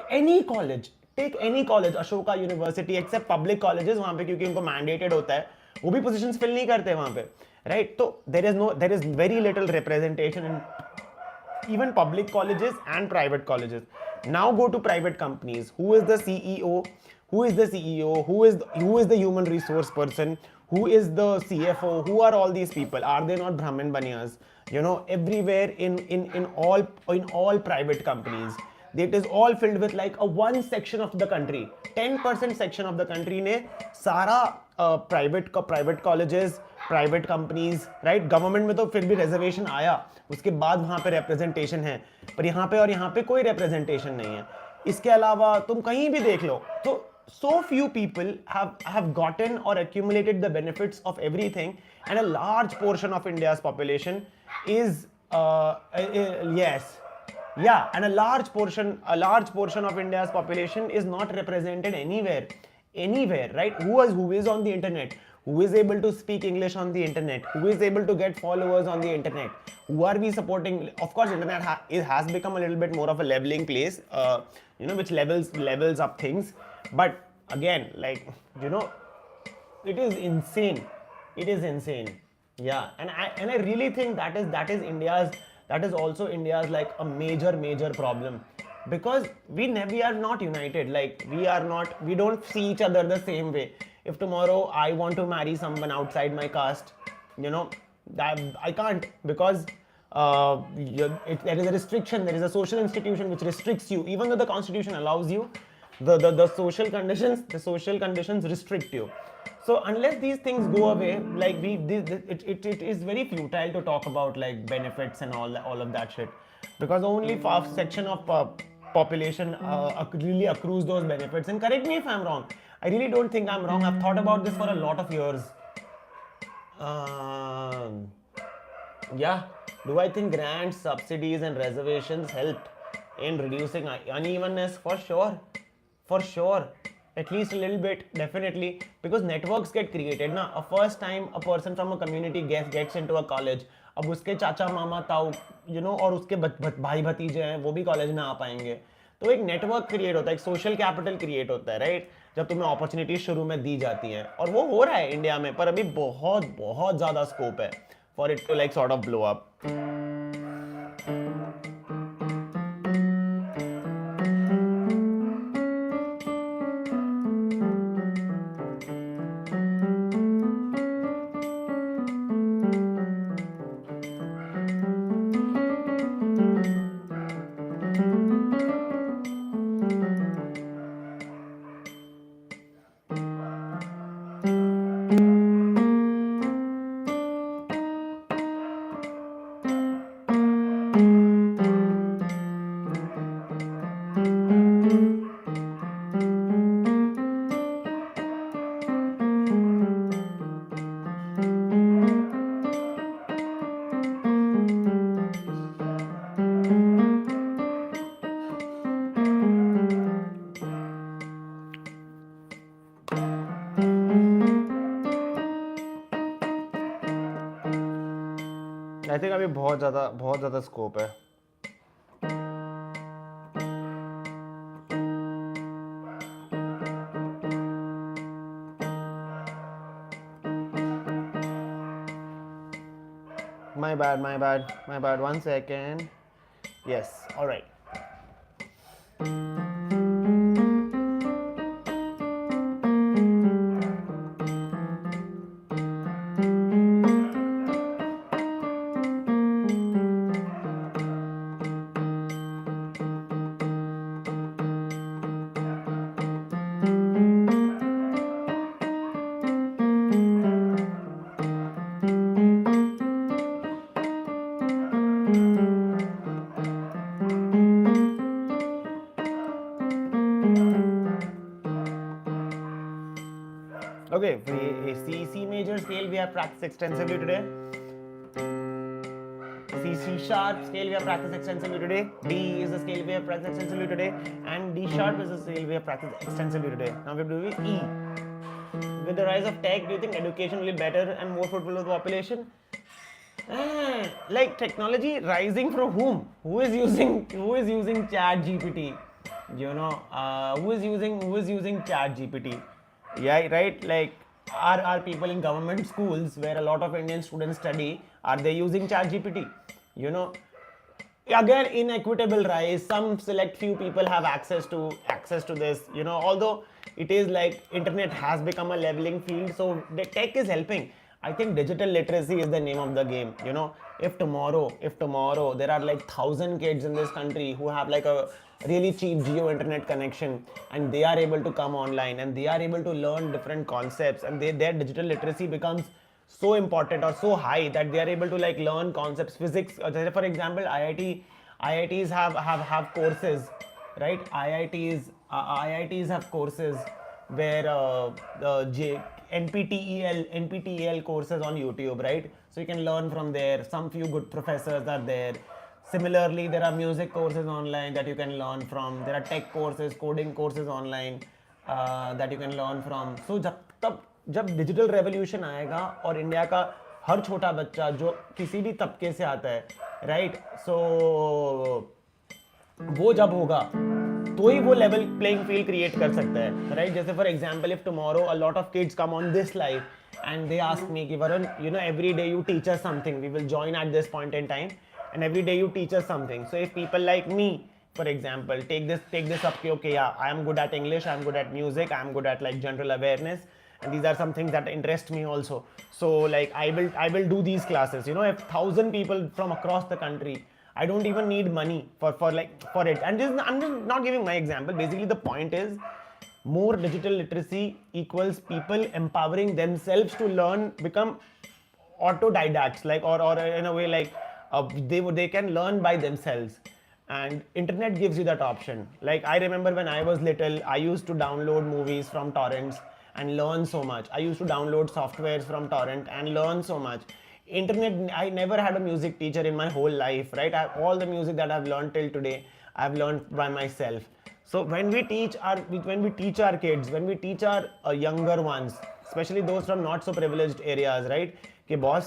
any college, take any college, Ashoka University, except public colleges, वहाँ पे क्योंकि उनको mandated होता है, वो भी positions fill नहीं करते वहाँ पे, right? तो there is very little representation in even public colleges and private colleges. Now go to private companies. Who is the CEO? Who is the human resource person? Who is the CFO? Who are all these people? Are they not Brahmin Baniyas? You know, everywhere in all private companies, it is all filled with like a one section of the country, 10% section of the country ने सारा private colleges, private companies, right? Government में तो फिर भी reservation आया, उसके बाद वहाँ पे representation है, पर यहाँ पे और यहाँ पे कोई representation नहीं है. इसके अलावा तुम कहीं भी देख लो, तो so few people have gotten or accumulated the benefits of everything, and a large portion of India's population is and a large portion of India's population is not represented anywhere, right? Who is on the internet, who is able to speak English on the internet, who is able to get followers on the internet, who are we supporting? Of course, internet has become a little bit more of a leveling place, you know, which levels up things. But again, like, you know, it is insane. Yeah, and I really think that is also India's like a major problem, because we are not united. Like, we don't see each other the same way. If tomorrow I want to marry someone outside my caste, you know, I can't, because there is a restriction, there is a social institution which restricts you. Even though the constitution allows you, the social conditions restrict you. So unless these things go away, like it is very futile to talk about like benefits and all of that shit, because only a section of population really accrues those benefits. And correct me if I'm wrong. I really don't think I'm wrong. I've thought about this for a lot of years. Yeah. Do I think grants, subsidies, and reservations helped in reducing unevenness? For sure. At least a little bit, definitely, because networks get created. Now, a first time a person from a community gets into a college, अब उसके चाचा मामा ताऊ और उसके भाई भतीजे हैं, वो भी कॉलेज में आ पाएंगे। तो एक नेटवर्क क्रिएट होता है, एक सोशल कैपिटल क्रिएट होता है, राइट, जब तुम्हें अपॉर्चुनिटी शुरू में दी जाती हैं। और वो हो रहा है इंडिया में, पर अभी बहुत बहुत ज़्यादा स्कोप है for it to like sort of blow up. I think अभी बहुत ज़्यादा स्कोप है। My bad. 1 second. Yes, all right. Okay, for C major scale we have practiced extensively today. C sharp scale we have practiced extensively today. D is the scale we have practiced extensively today, and D sharp is the scale we have practiced extensively today. Now we are doing E. With the rise of tech, do you think education will be better and more fruitful for the population? Like technology rising from whom? Who is using Chat GPT? Who is using Chat GPT? Yeah, right. Like, are people in government schools where a lot of Indian students study? Are they using Chat GPT? Again, inequitable rise. Some select few people have access to this. Although it is like internet has become a leveling field, so the tech is helping. I think digital literacy is the name of the game. If tomorrow there are like 1,000 kids in this country who have like a really cheap Geo internet connection, and they are able to come online and they are able to learn different concepts, and their digital literacy becomes so important or so high that they are able to like learn concepts, physics. For example, IITs have courses, right? IITs have courses where NPTEL courses on YouTube, right? So you can learn from there. Some few good professors are there. Similarly, there are music courses online that you can learn from. There are tech courses, coding courses online that you can learn from. So जब digital revolution आएगा और India का हर छोटा बच्चा जो किसी भी तबके से आता है, राइट, सो वो जब होगा तो ही वो लेवल प्लेइंग फील्ड क्रिएट कर सकता है, राइट? जैसे for example, if tomorrow a lot of kids come on this live and they ask me, Varun, every day you teach us something. We will join at this point in time, and every day you teach us something. So if people like me, for example, take this up, okay, yeah, I am good at English, I am good at music, I am good at like general awareness, and these are some things that interest me also. So like I will do these classes. If 1,000 people from across the country, I don't even need money for it. And I'm just not giving my example. Basically, the point is, more digital literacy equals people empowering themselves to learn, become autodidacts, like or in a way like they can learn by themselves, and internet gives you that option. Like I remember when I was little, I used to download movies from torrents and learn so much. I used to download softwares from torrent and learn so much. Internet, I never had a music teacher in my whole life, right? All the music that I've learned till today, I've learned by myself. So when we teach our kids, when we teach our younger ones, especially those from not so privileged areas, right? कि boss,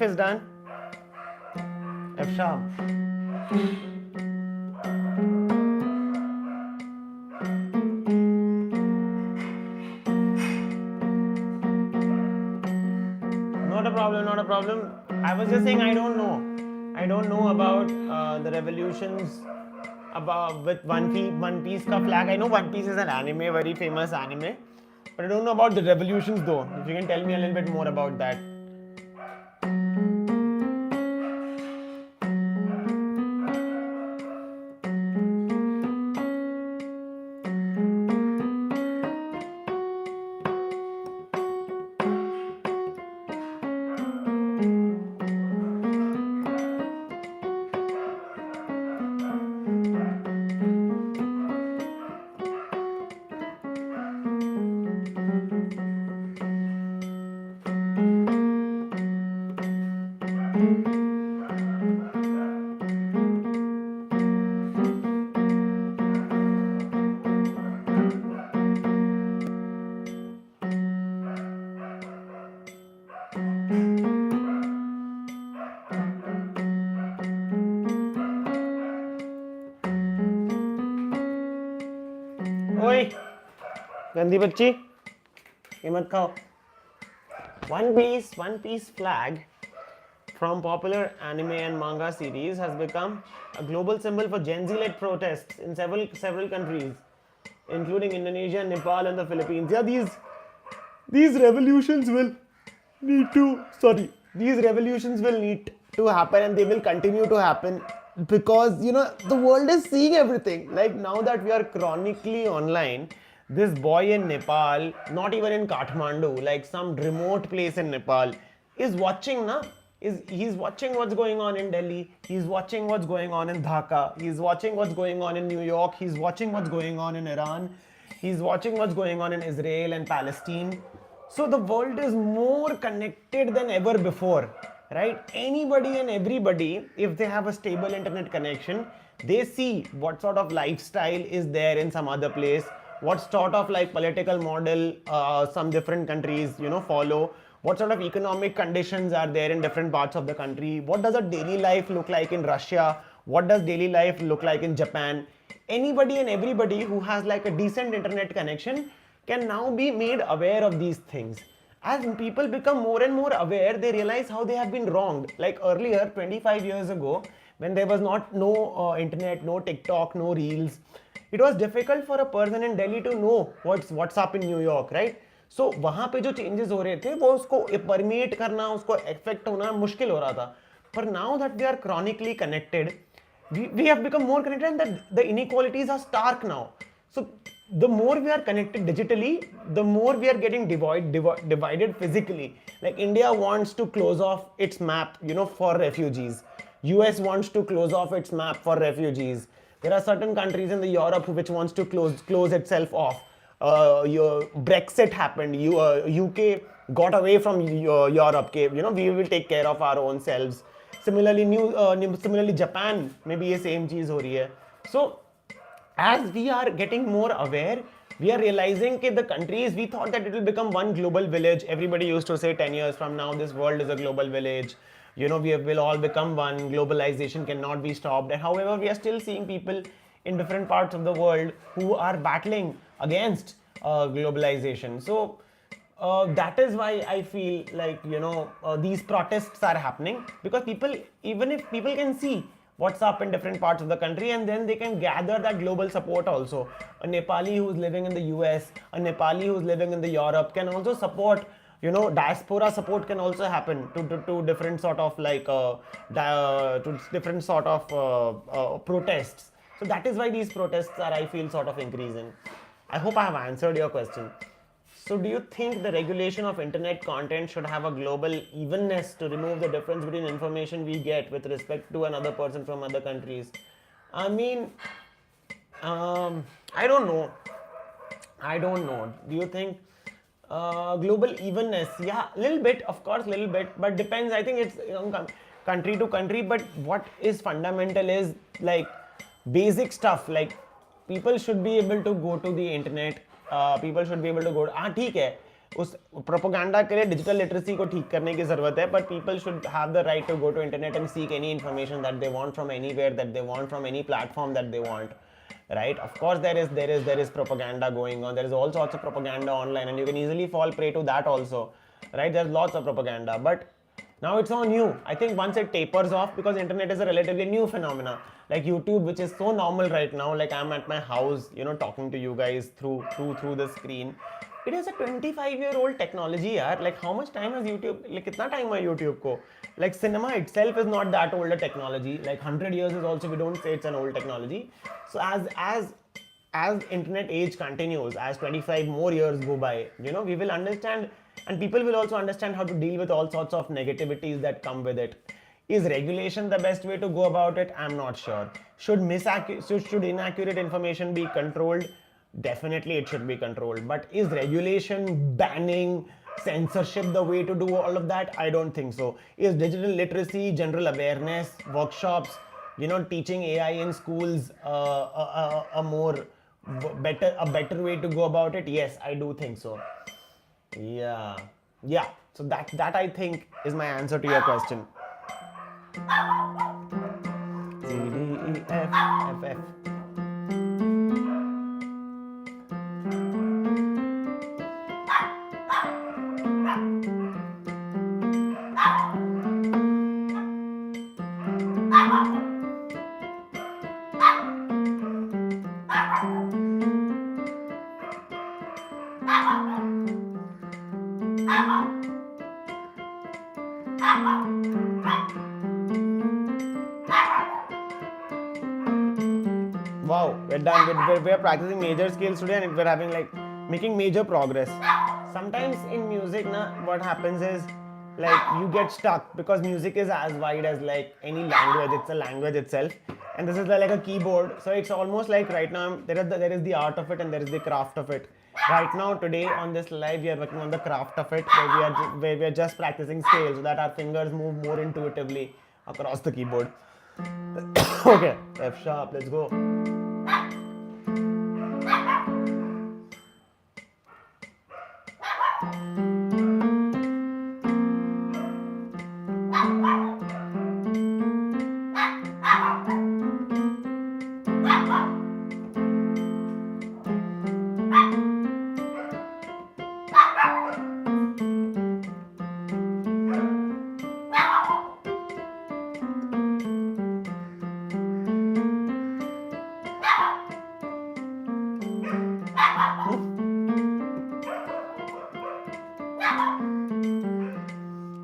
F is done. F sharp. Not a problem, not a problem. I was just saying I don't know. I don't know about the revolutions about with One Piece ka flag. I know One Piece is an anime, very famous anime. But I don't know about the revolutions though. If you can tell me a little bit more about that. Oi, गंदी बच्ची, ये मत खाओ. One Piece flag from popular anime and manga series has become a global symbol for Gen Z-led protests in several countries, including Indonesia, Nepal, and the Philippines. Yeah, these revolutions will need to happen, and they will continue to happen because the world is seeing everything. Like now that we are chronically online, this boy in Nepal, not even in Kathmandu, like some remote place in Nepal, is watching he's watching what's going on in Delhi, he's watching what's going on in Dhaka, he's watching what's going on in New York, he's watching what's going on in Iran, he's watching what's going on in Israel and Palestine. So the world is more connected than ever before, right? Anybody and everybody, if they have a stable internet connection, they see what sort of lifestyle is there in some other place, what sort of like political model some different countries follow, what sort of economic conditions are there in different parts of the country, what does a daily life look like in Russia, what does daily life look like in Japan. Anybody and everybody who has like a decent internet connection can now be made aware of these things. As people become more and more aware, they realize how they have been wronged. Like earlier, 25 years ago, when there was no internet, no TikTok, no reels, it was difficult for a person in Delhi to know what's up in New York, right? So वहाँ पे जो changes हो रहे थे वो उसको permeate करना, उसको affect होना मुश्किल हो रहा था. But now that we are chronically connected, we have become more connected, and the inequalities are stark now. So the more we are connected digitally, the more we are getting divided physically. Like India wants to close off its map, for refugees. US wants to close off its map for refugees. There are certain countries in the Europe which wants to close itself off. Your Brexit happened. UK got away from Europe. We will take care of our own selves. Similarly, Japan maybe ये same चीज हो रही है. So as we are getting more aware, we are realizing that the countries, we thought that it will become one global village. Everybody used to say 10 years from now, this world is a global village. We will all become one. Globalization cannot be stopped. And however, we are still seeing people in different parts of the world who are battling against globalization. So that is why I feel like, these protests are happening, because even if people can see what's up in different parts of the country, and then they can gather that global support also. A Nepali who's living in the US, a Nepali who's living in the Europe can also support, diaspora support can also happen to different sort of like, to different sort of protests. So that is why these protests are, I feel, sort of increasing. I hope I have answered your question. So do you think the regulation of internet content should have a global evenness to remove the difference between information we get with respect to another person from other countries? I mean, I don't know. Do you think global evenness? Yeah, a little bit, of course, little bit, but depends. I think it's country to country, but what is fundamental is like basic stuff. Like people should be able to go to the internet. People should be able to go. ठीक है. उस propaganda के लिए digital literacy को ठीक करने की जरूरत है, but people should have the right to go to internet and seek any information that they want from anywhere that they want from any platform that they want. Right, of course there is propaganda going on. There is all sorts of propaganda online, and you can easily fall prey to that also. Right, there's lots of propaganda, but now it's on you. I think once it tapers off, because internet is a relatively new phenomena, like YouTube, which is so normal right now. Like I'm at my house, talking to you guys through the screen. It is a 25-year-old technology, yaar. Like how much time has YouTube, like kitna time hai YouTube ko? Like cinema itself is not that old a technology. Like 100 years is also, we don't say it's an old technology. So as internet age continues, as 25 more years go by, we will understand, and people will also understand how to deal with all sorts of negativities that come with it. Is regulation the best way to go about it? I'm not sure. Should inaccurate information be controlled? Definitely it should be controlled. But is regulation, banning, censorship the way to do all of that? I don't think so. Is digital literacy, general awareness, workshops, teaching AI in schools a better way to go about it? Yes, I do think so. Yeah. So that I think is my answer to your question. C D E F F. Wow, we're done. We're practicing major skills today, and we're having making major progress. Sometimes in music, what happens is you get stuck, because music is as wide as any language. It's a language itself, and this is like a keyboard. So it's almost like right now there is the art of it and there is the craft of it. Right now, today on this live, we are working on the craft of it, where we are just practicing scales so that our fingers move more intuitively across the keyboard. Okay, F sharp. Let's go.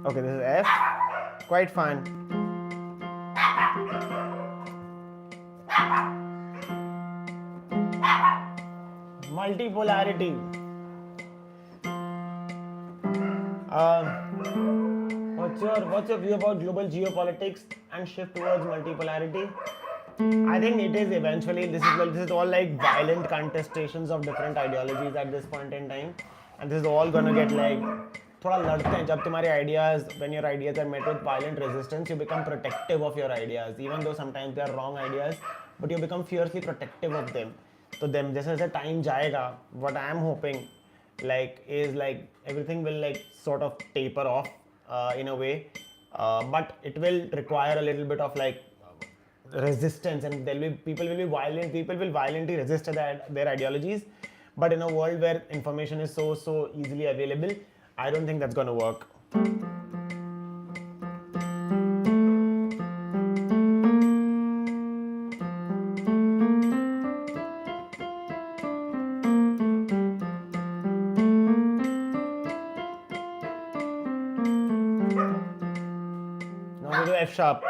Okay, this is F. Quite fun. Multipolarity. What's your view about global geopolitics and shift towards multipolarity? I think it is eventually, this is all like violent contestations of different ideologies at this point in time, and this is all gonna get थोड़ा लड़ते हैं जब तुम्हारे ideas, when your ideas are met with violent resistance, you become protective of your ideas, even though sometimes they are wrong ideas, but you become fiercely protective of them. तो them जैसे जैसे time जाएगा, what I am hoping is everything will sort of taper off in a way, but it will require a little bit of resistance, and people will violently resist their ideologies. But in a world where information is so easily available, I don't think that's going to work. Now we do F sharp.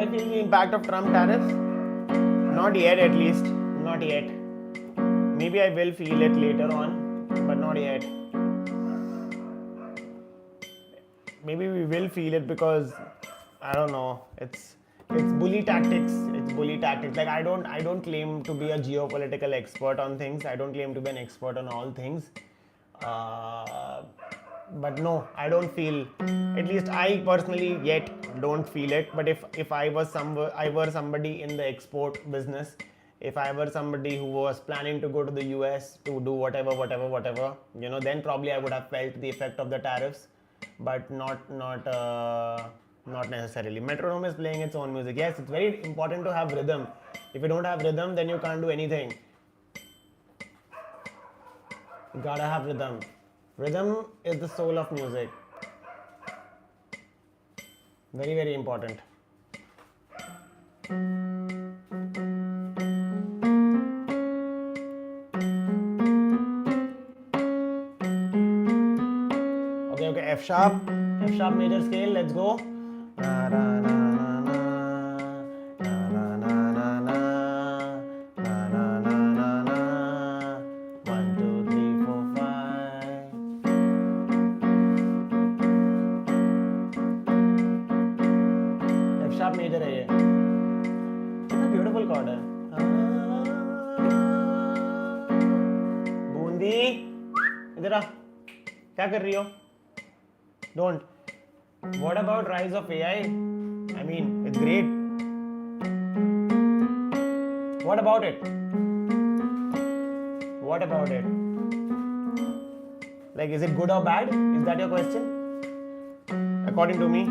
I feel the impact of Trump tariffs? Not yet, at least. Not yet. Maybe I will feel it later on, but not yet. Maybe we will feel it because I don't know. It's bully tactics. It's bully tactics. Like I don't claim to be a geopolitical expert on things. I don't claim to be an expert on all things. But no, I don't feel. At least I personally yet don't feel it. But if I were somebody in the export business, if I were somebody who was planning to go to the US to do whatever, then probably I would have felt the effect of the tariffs, but not necessarily. Metronome is playing its own music. Yes, it's very important to have rhythm. If you don't have rhythm, then you can't do anything. You gotta have rhythm. Rhythm is the soul of music. Very, very important. Okay, F sharp major scale, let's go. Na, na, na, na, na. Na, na, na, na, na. Na, na, na, na, na. 1, 2, 3, 4, 5. F sharp major है ये. कितना beautiful chord है. बूंदी इधर आ. क्या कर रही हो? Don't. What about rise of AI? I mean, it's great. What about it? What about it? Like, is it good or bad? Is that your question? According to me.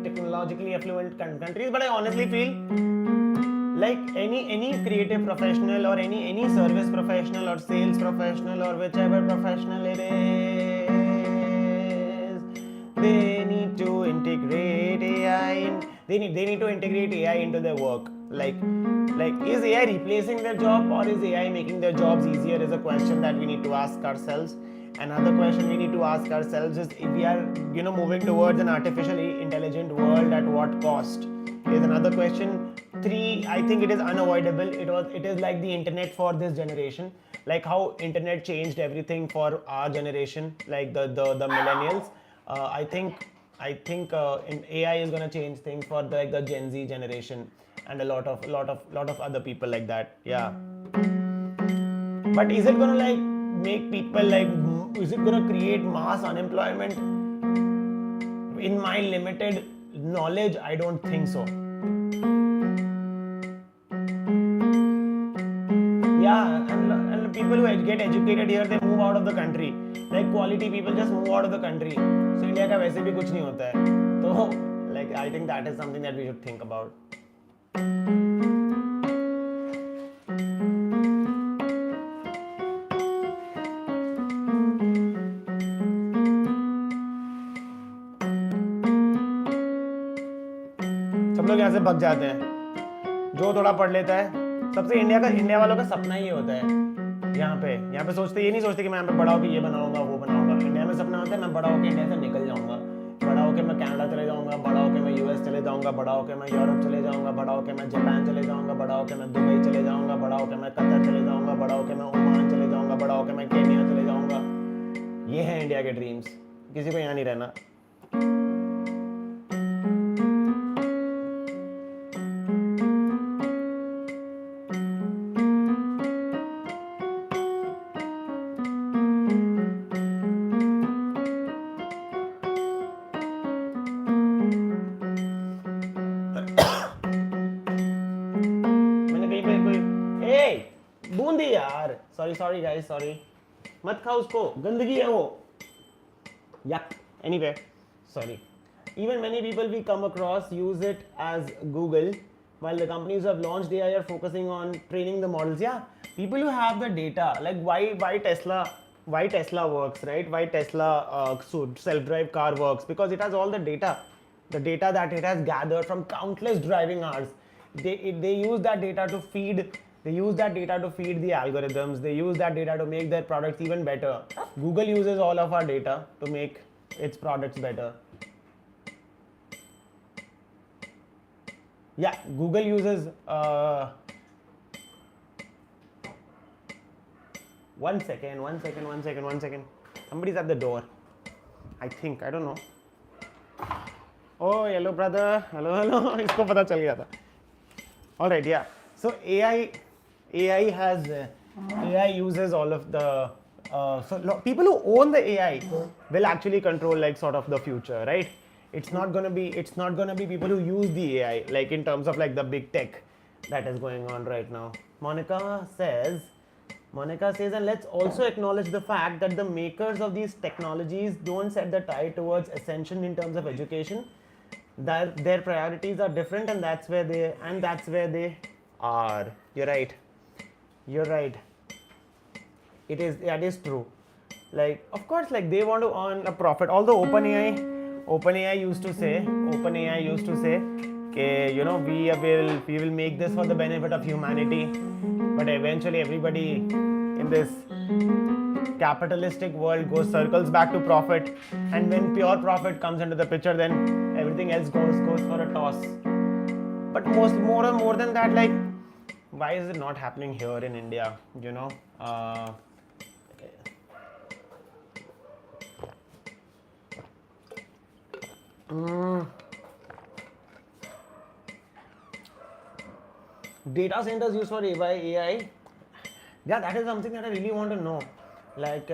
Technologically affluent countries, but I honestly feel like any creative professional or any service professional or sales professional or whichever professional it is, they need to integrate AI. They need to integrate AI into their work. Like is AI replacing their job or is AI making their jobs easier? Is a question that we need to ask ourselves. Another question we need to ask ourselves is if we are moving towards an artificially intelligent world, at what cost? Is another question. 3, I think it is unavoidable. It is like the internet for this generation, like how internet changed everything for our generation, like the millennials. I think in AI is gonna change things for the Gen Z generation and a lot of other people like that. Yeah. But is it gonna make people is it gonna create mass unemployment? In my limited knowledge, I don't think so. Yeah, and people who get educated here, they move out of the country. Like quality people just move out of the country. So India का वैसे भी कुछ नहीं होता है. तो I think that is something that we should think about. सब लोग यहाँ से भग जाते हैं. जो थोड़ा पढ़ लेता है, सबसे इंडिया वालों का सपना ही होता है. यहाँ पे ये नहीं सोचते कि मैं यहाँ पे बड़ा होकर ये बनाऊंगा वो बनाऊंगा. इंडिया में सपना होता है मैं बड़ा होकर इंडिया से निकल जाऊंगा, बड़ा होकर मैं कनाडा चले जाऊंगा, बड़ा होकर मैं यूएस चले जाऊंगा, बड़ा होकर मैं यूरोप चले जाऊंगा, बड़ा होकर मैं जापान चले जाऊंगा, बड़ा होकर मैं दुबई चले जाऊंगा, बड़ा होकर मैं कतर चले जाऊंगा, बड़ा होकर मैं ओमान चले जाऊंगा, बड़ा होकर मैं केन्या चले जाऊंगा. ये है इंडिया के ड्रीम्स. किसी को यहाँ नहीं रहना. बूंदी यार, सॉरी गाइस, सॉरी. मत खाओ उसको, गंदगी है वो. यक. Anyway, sorry. Even many people we come across use it as Google, while the companies who have launched AI are focusing on training the models. Yeah, people who have the data, like why Tesla works, right? Why Tesla self-drive car works, because it has all the data that it has gathered from countless driving hours. They use that data to feed. They use that data to feed the algorithms. They use that data to make their products even better. Google uses all of our data to make its products better. Yeah, Google uses. One second. Somebody's at the door. I think, I don't know. Oh, hello, brother. Hello. इसको पता चल गया था. All right, yeah. So AI has AI uses all of the. People who own the AI will actually control like sort of the future, right? It's not gonna be people who use the AI, like in terms of like the big tech that is going on right now. Monica says, and let's also acknowledge the fact that the makers of these technologies don't set the tide towards ascension in terms of education. That their priorities are different, and that's where they are. You're right. That is true. Like, of course, like they want to earn a profit. Although OpenAI used to say, okay, we will make this for the benefit of humanity, but eventually everybody in this capitalistic world circles back to profit, and when pure profit comes into the picture, then everything else goes for a toss. But more than that, like, why is it not happening here in India? Data centers used for AI. Yeah, that is something that I really want to know. Like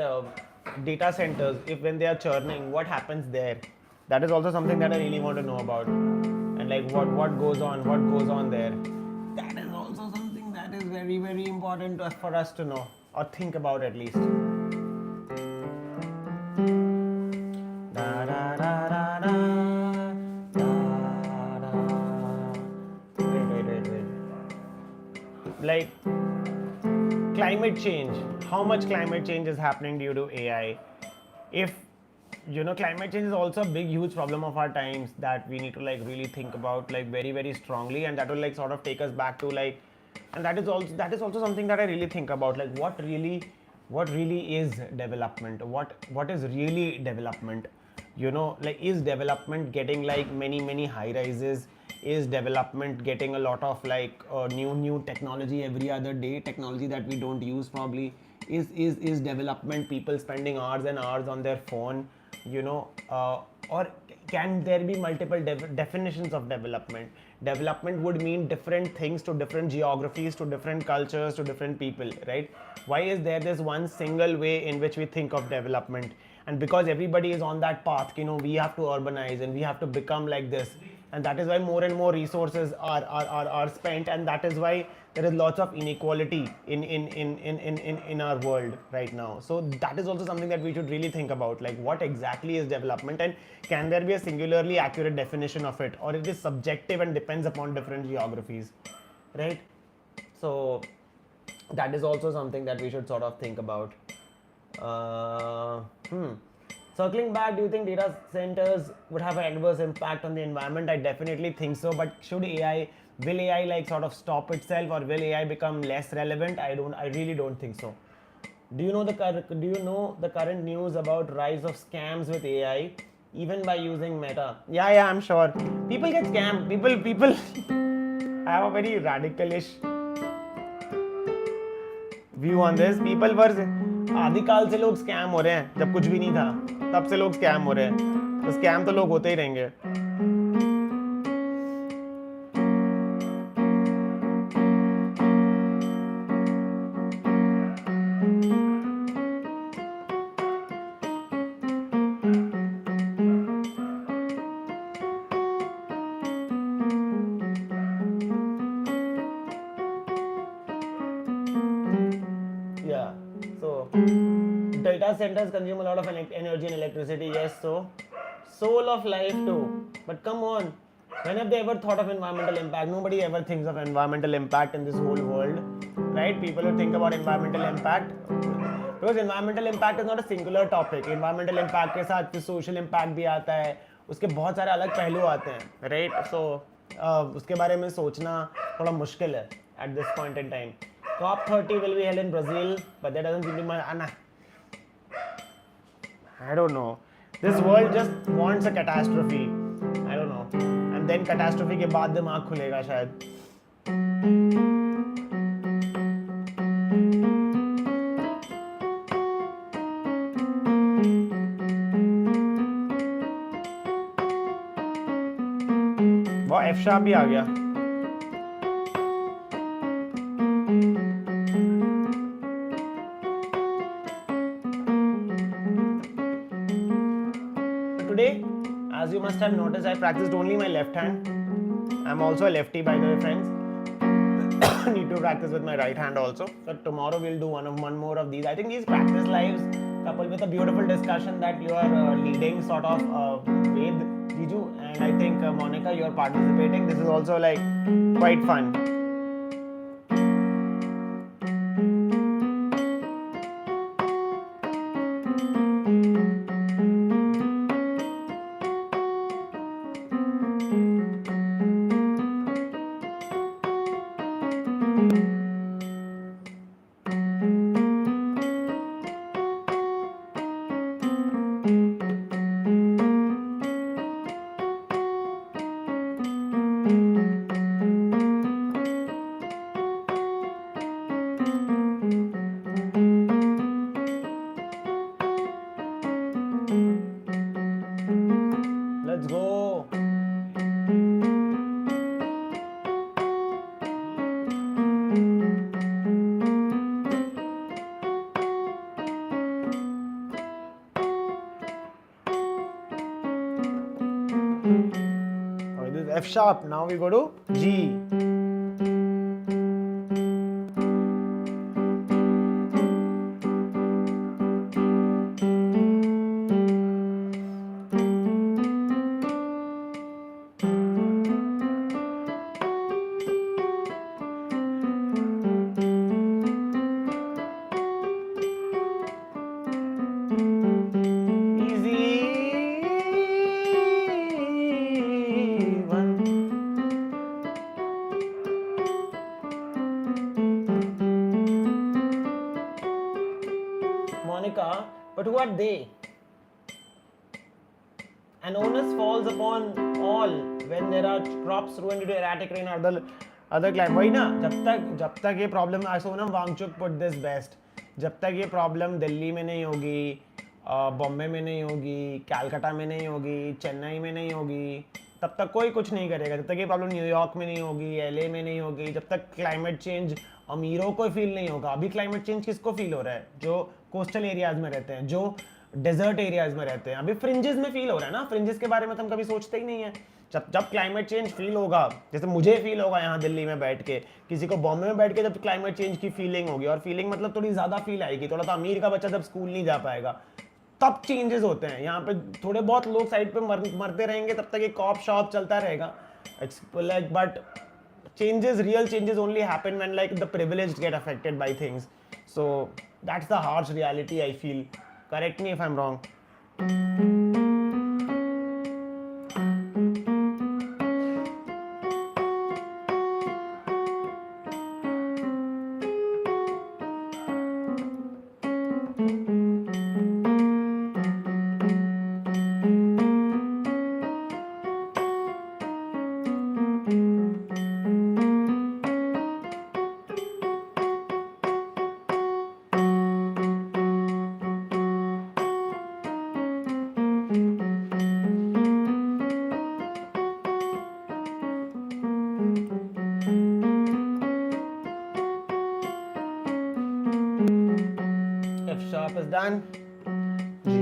data centers, if when they are churning, what happens there? That is also something that I really want to know about. And like what goes on there. That is also something that is very, very important for us to know or think about at least. Da, da, da, da, da, da, da. Wait. Like climate change, how much climate change is happening due to AI? If climate change is also a big huge problem of our times that we need to like really think about like very, very strongly, and that will like sort of take us back to like, and that is also something that I really think about, like what really is development, what is really development, like is development getting like many high rises? Is development getting a lot of like new technology every other day, technology that we don't use probably? Is development people spending hours and hours on their phone, or can there be multiple definitions of development? Development would mean different things to different geographies, to different cultures, to different people, right? Why is there this one single way in which we think of development? And because everybody is on that path, we have to urbanize and we have to become like this, and that is why more and more resources are spent, and that is why there is lots of inequality in our world right now. So that is also something that we should really think about, like what exactly is development, and can there be a singularly accurate definition of it, or it is subjective and depends upon different geographies, right? So that is also something that we should sort of think about. Circling back, do you think data centers would have an adverse impact on the environment? I definitely think so, but will AI like sort of stop itself, or will AI become less relevant? I really don't think so. Do you know the current news about rise of scams with AI, even by using Meta? Yeah, I'm sure. People get scammed. People have a very radicalish view on this. People were आदिकाल से लोग scam हो रहे हैं, जब कुछ भी नहीं था तब से लोग स्कैम हो रहे हैं, तो स्कैम तो लोग होते ही रहेंगे. Yeah, so data centers consume a lot of energy and electricity. Yes, so soul of life too. But come on, when have they ever thought of environmental impact? Nobody ever thinks of environmental impact in this whole world, right? People who think about environmental impact, because environmental impact is not a singular topic. Environmental impact के साथ फिर social impact भी आता है, उसके बहुत सारे अलग पहलू आते हैं, right? So उसके बारे में सोचना थोड़ा मुश्किल है at this point in time. COP30 will be held in Brazil, but that doesn't seem to be. I don't know. This world just wants a catastrophe. I don't know. And then catastrophe के बाद दिमाग खुलेगा शायद. वो F sharp भी आ गया. Today, as you must have noticed, I practiced only my left hand. I'm also a lefty, by the way, friends. Need to practice with my right hand also. So tomorrow we'll do one more of these. I think these practice lives, coupled with a beautiful discussion that you are leading, sort of with Jiju, and I think Monica, you're participating. This is also like quite fun. Let's go. Okay, this is F sharp. Now we go to G. Monica, but who are they? An onus falls upon all when there are crops ruined due to erratic rain or other climate. वही ना, जब तक ये problem, Sonam Wangchuk put this best. जब तक ये problem Delhi में नहीं होगी, बॉम्बे में नहीं होगी, कैलकाटा में नहीं होगी, चेन्नई में नहीं होगी, तब तक कोई कुछ नहीं करेगा. जब तक ये प्रॉब्लम न्यूयॉर्क में नहीं होगी, एलए में नहीं होगी, जब तक क्लाइमेट चेंज अमीरों को फील नहीं होगा. अभी क्लाइमेट चेंज किसको फील हो रहा है? जो कोस्टल एरियाज में रहते हैं, जो डेजर्ट एरियाज में रहते हैं. अभी फ्रिंजेस में फील हो रहा है ना. फ्रिंजेस के बारे में तो हम कभी सोचते ही नहीं है. जब क्लाइमेट चेंज फील होगा, जैसे मुझे फील होगा यहाँ दिल्ली में बैठ के, किसी को बॉम्बे में बैठ के जब क्लाइमेट चेंज की फीलिंग होगी, और फीलिंग मतलब थोड़ी ज़्यादा फील आएगी. थोड़ा सा अमीर का बच्चा जब स्कूल नहीं जा पाएगा, तब चेंजेस होते हैं. यहाँ पे थोड़े बहुत लोग साइड पे मरते रहेंगे, तब तक ये कॉप शॉप चलता रहेगा. It's like, but changes, real changes only happen when like the privileged get affected by things. So that's the harsh reality I feel. Correct me if I'm wrong. F sharp is done. G.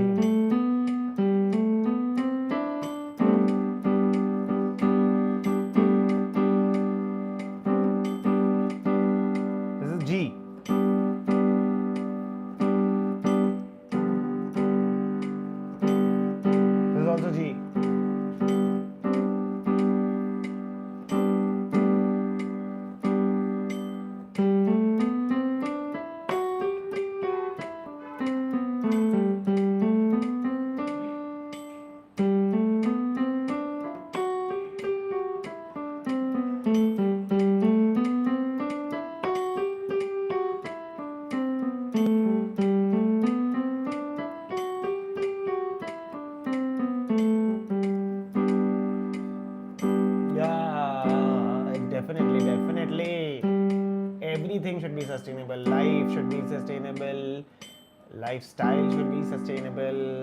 This is G. This is also G. definitely. Everything should be sustainable. Life should be sustainable. Lifestyle should be sustainable.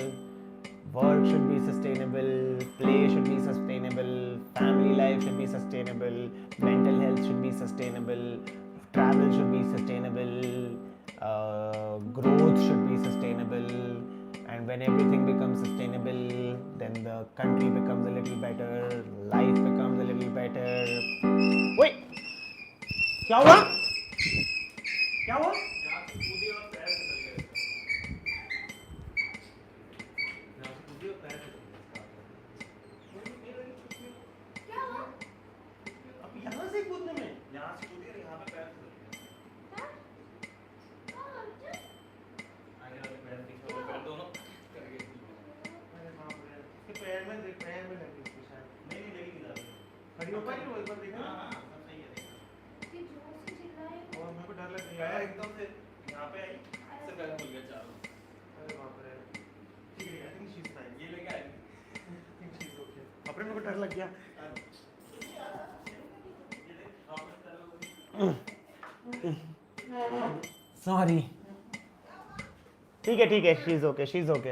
Work should be sustainable. Play should be sustainable. Family life should be sustainable. Mental health should be sustainable. Travel should be sustainable. Growth should be sustainable. And when everything becomes sustainable, then the country becomes a little better. Life becomes a little better. Wait! क्या हुआ? क्या हुआ? यहाँ से कूदने में यहाँ से कूदी और यहाँ पे पैर आगे वाले पैर पीछे वाले पैर दोनों पैर में लगी इसकी शायद नहीं लगी ज़्यादा खड़ी हो पाई वो एक बार देखना हाँ सब सही है और मेरे को डर लग गया एकदम से यहाँ पे आई से पैर खुल गया चारों अरे बाप रे ठीक है I think she is fine ये लेके I think she is okay अपने मेरे को डर लग गया सॉरी ठीक है she is okay sorry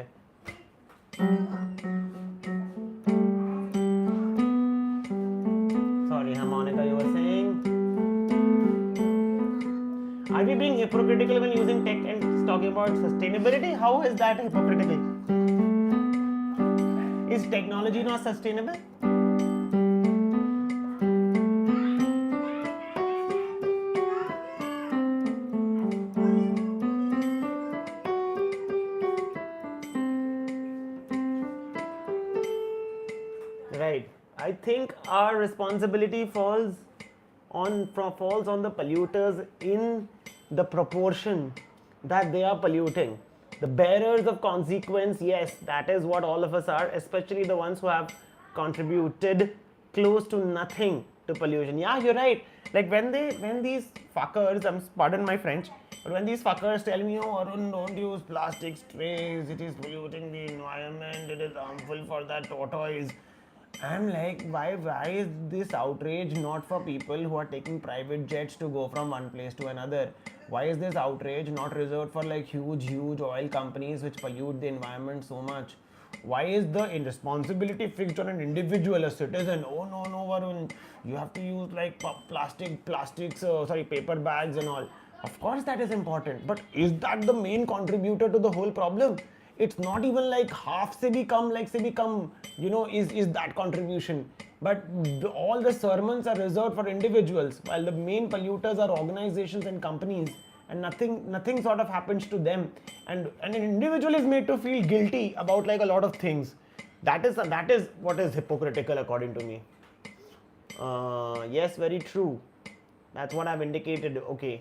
Monica, you were saying, are we being hypocritical when using tech and talking about sustainability? How is that hypocritical? Is technology not sustainable? Right. I think our responsibility falls on the polluters in the proportion that they are polluting. The bearers of consequence, yes, that is what all of us are, especially the ones who have contributed close to nothing to pollution. Yeah, you're right. Like when these fuckers, pardon my French, but when these fuckers tell me, oh Varun, don't use plastic strays, it is polluting the environment, it is harmful for that tortoise. I'm like, why is this outrage not for people who are taking private jets to go from one place to another? Why is this outrage not reserved for like huge oil companies which pollute the environment so much? Why is the responsibility fixed on an individual, a citizen? Oh no, Varun, you have to use like paper bags and all. Of course that is important, but is that the main contributor to the whole problem? It's not even like half se bhi kam, is that contribution. But all the sermons are reserved for individuals, while the main polluters are organizations and companies, and nothing sort of happens to them. And an individual is made to feel guilty about like a lot of things. That is what is hypocritical according to me. Yes, very true. That's what I've indicated. Okay.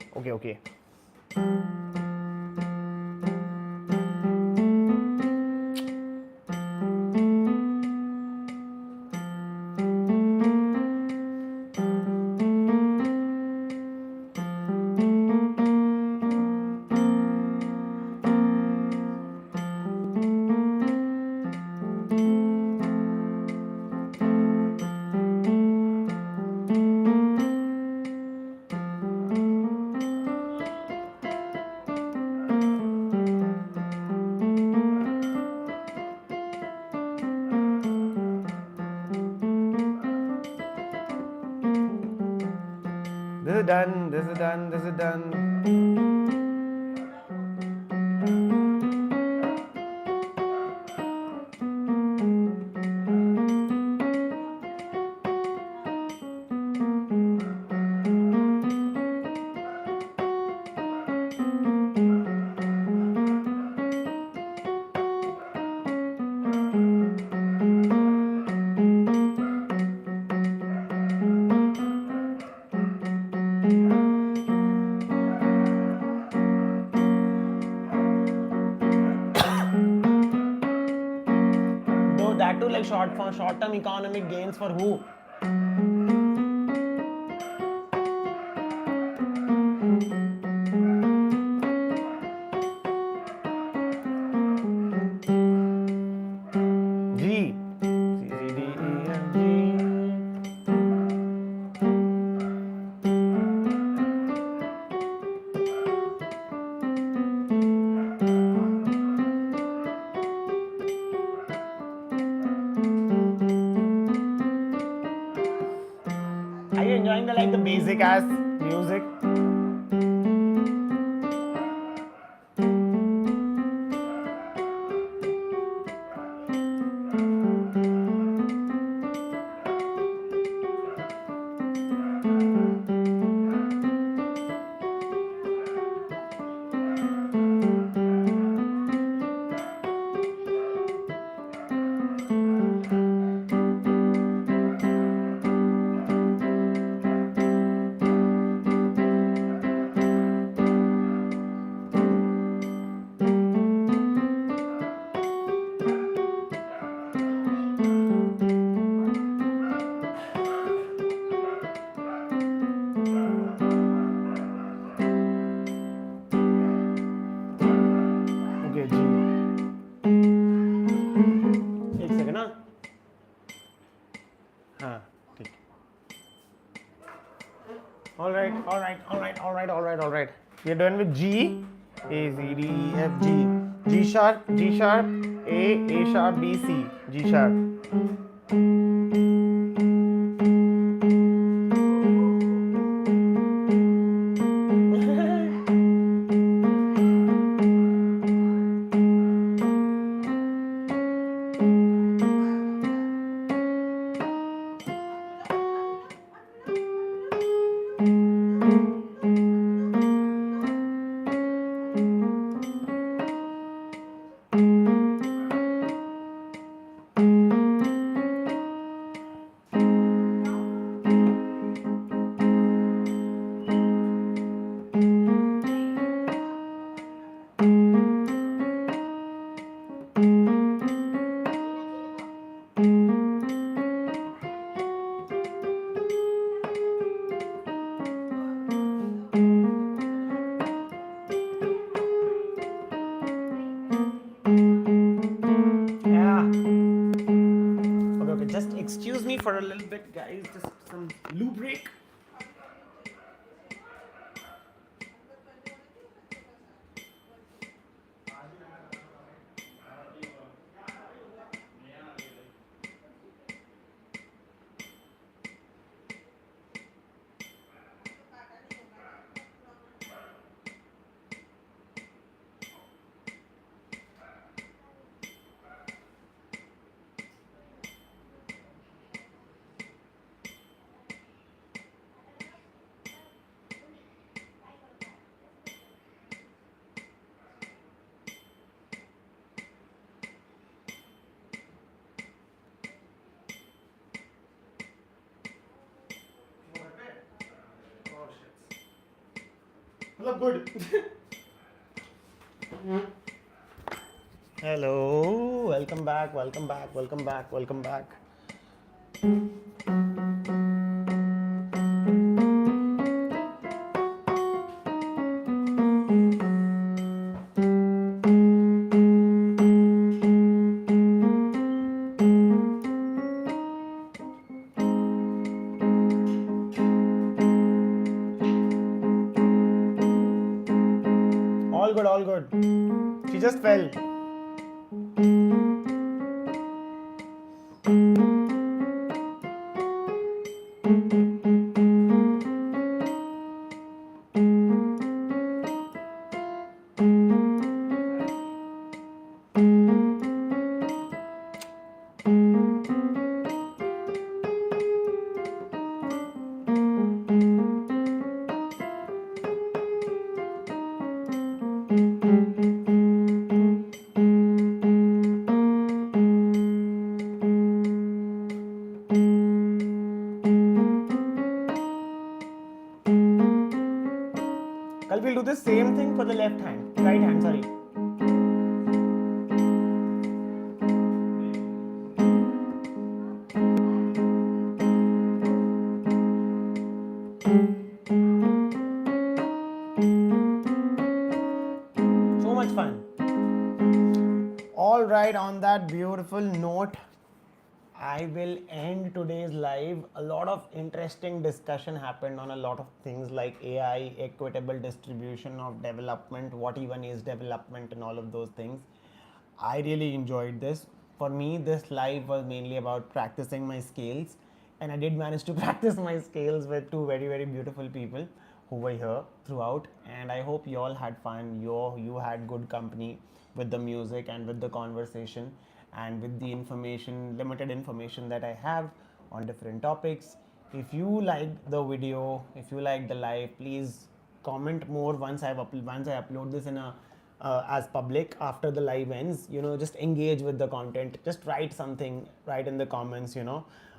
This is done. That too like short-term economic gains for who? G. C, D, E, F, G. Are you enjoying the basic ass music? Okay, G. एक second ना. हाँ, ठीक. All right. You're done with G, A, C, D, E, F, G. G sharp, A sharp, B, C. G sharp. Just excuse me for a little bit, guys. Just some loo break. Good. Hello, welcome back. All good. She just fell. We'll do the same thing for the right hand, sorry. So much fun. All right, on that beautiful note, I will end today's live. A lot of interesting discussion happened on a lot of things like AI, equitable distribution of development, what even is development, and all of those things. I really enjoyed this. For me, this live was mainly about practicing my skills and I did manage to practice my scales with two very, very beautiful people who were here throughout. And I hope you all had fun. You had good company with the music and with the conversation and with the information, limited information that I have on different topics. If you liked the video, if you liked the live, please comment more once I upload this in a as public after the live ends. Just engage with the content. Just write something, write in the comments.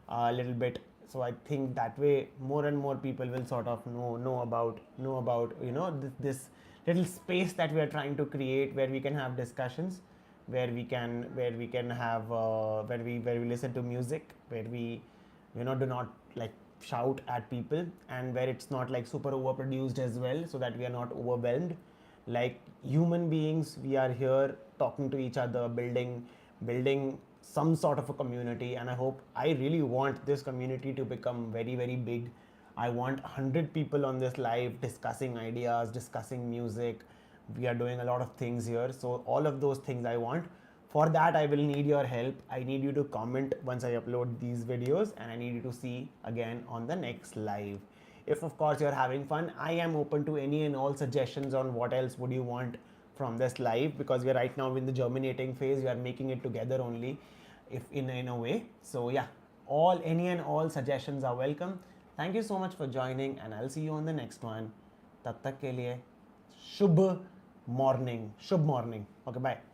A little bit. So I think that way more and more people will sort of know about this little space that we are trying to create, where we can have discussions, where we can have where we listen to music, where we do not like shout at people, and where it's not like super overproduced as well, so that we are not overwhelmed. Like human beings, we are here talking to each other, building some sort of a community. And I really want this community to become very, very big. I want 100 people on this live discussing ideas, discussing music. We are doing a lot of things here, so all of those things I want. For that, I will need your help. I need you to comment once I upload these videos, and I need you to see again on the next live. If of course you're having fun, I am open to any and all suggestions on what else would you want from this live, because we are right now in the germinating phase. We are making it together only, if in a way. So yeah, any and all suggestions are welcome. Thank you so much for joining, and I'll see you on the next one. Tab tak ke liye, shubh morning. Okay, bye.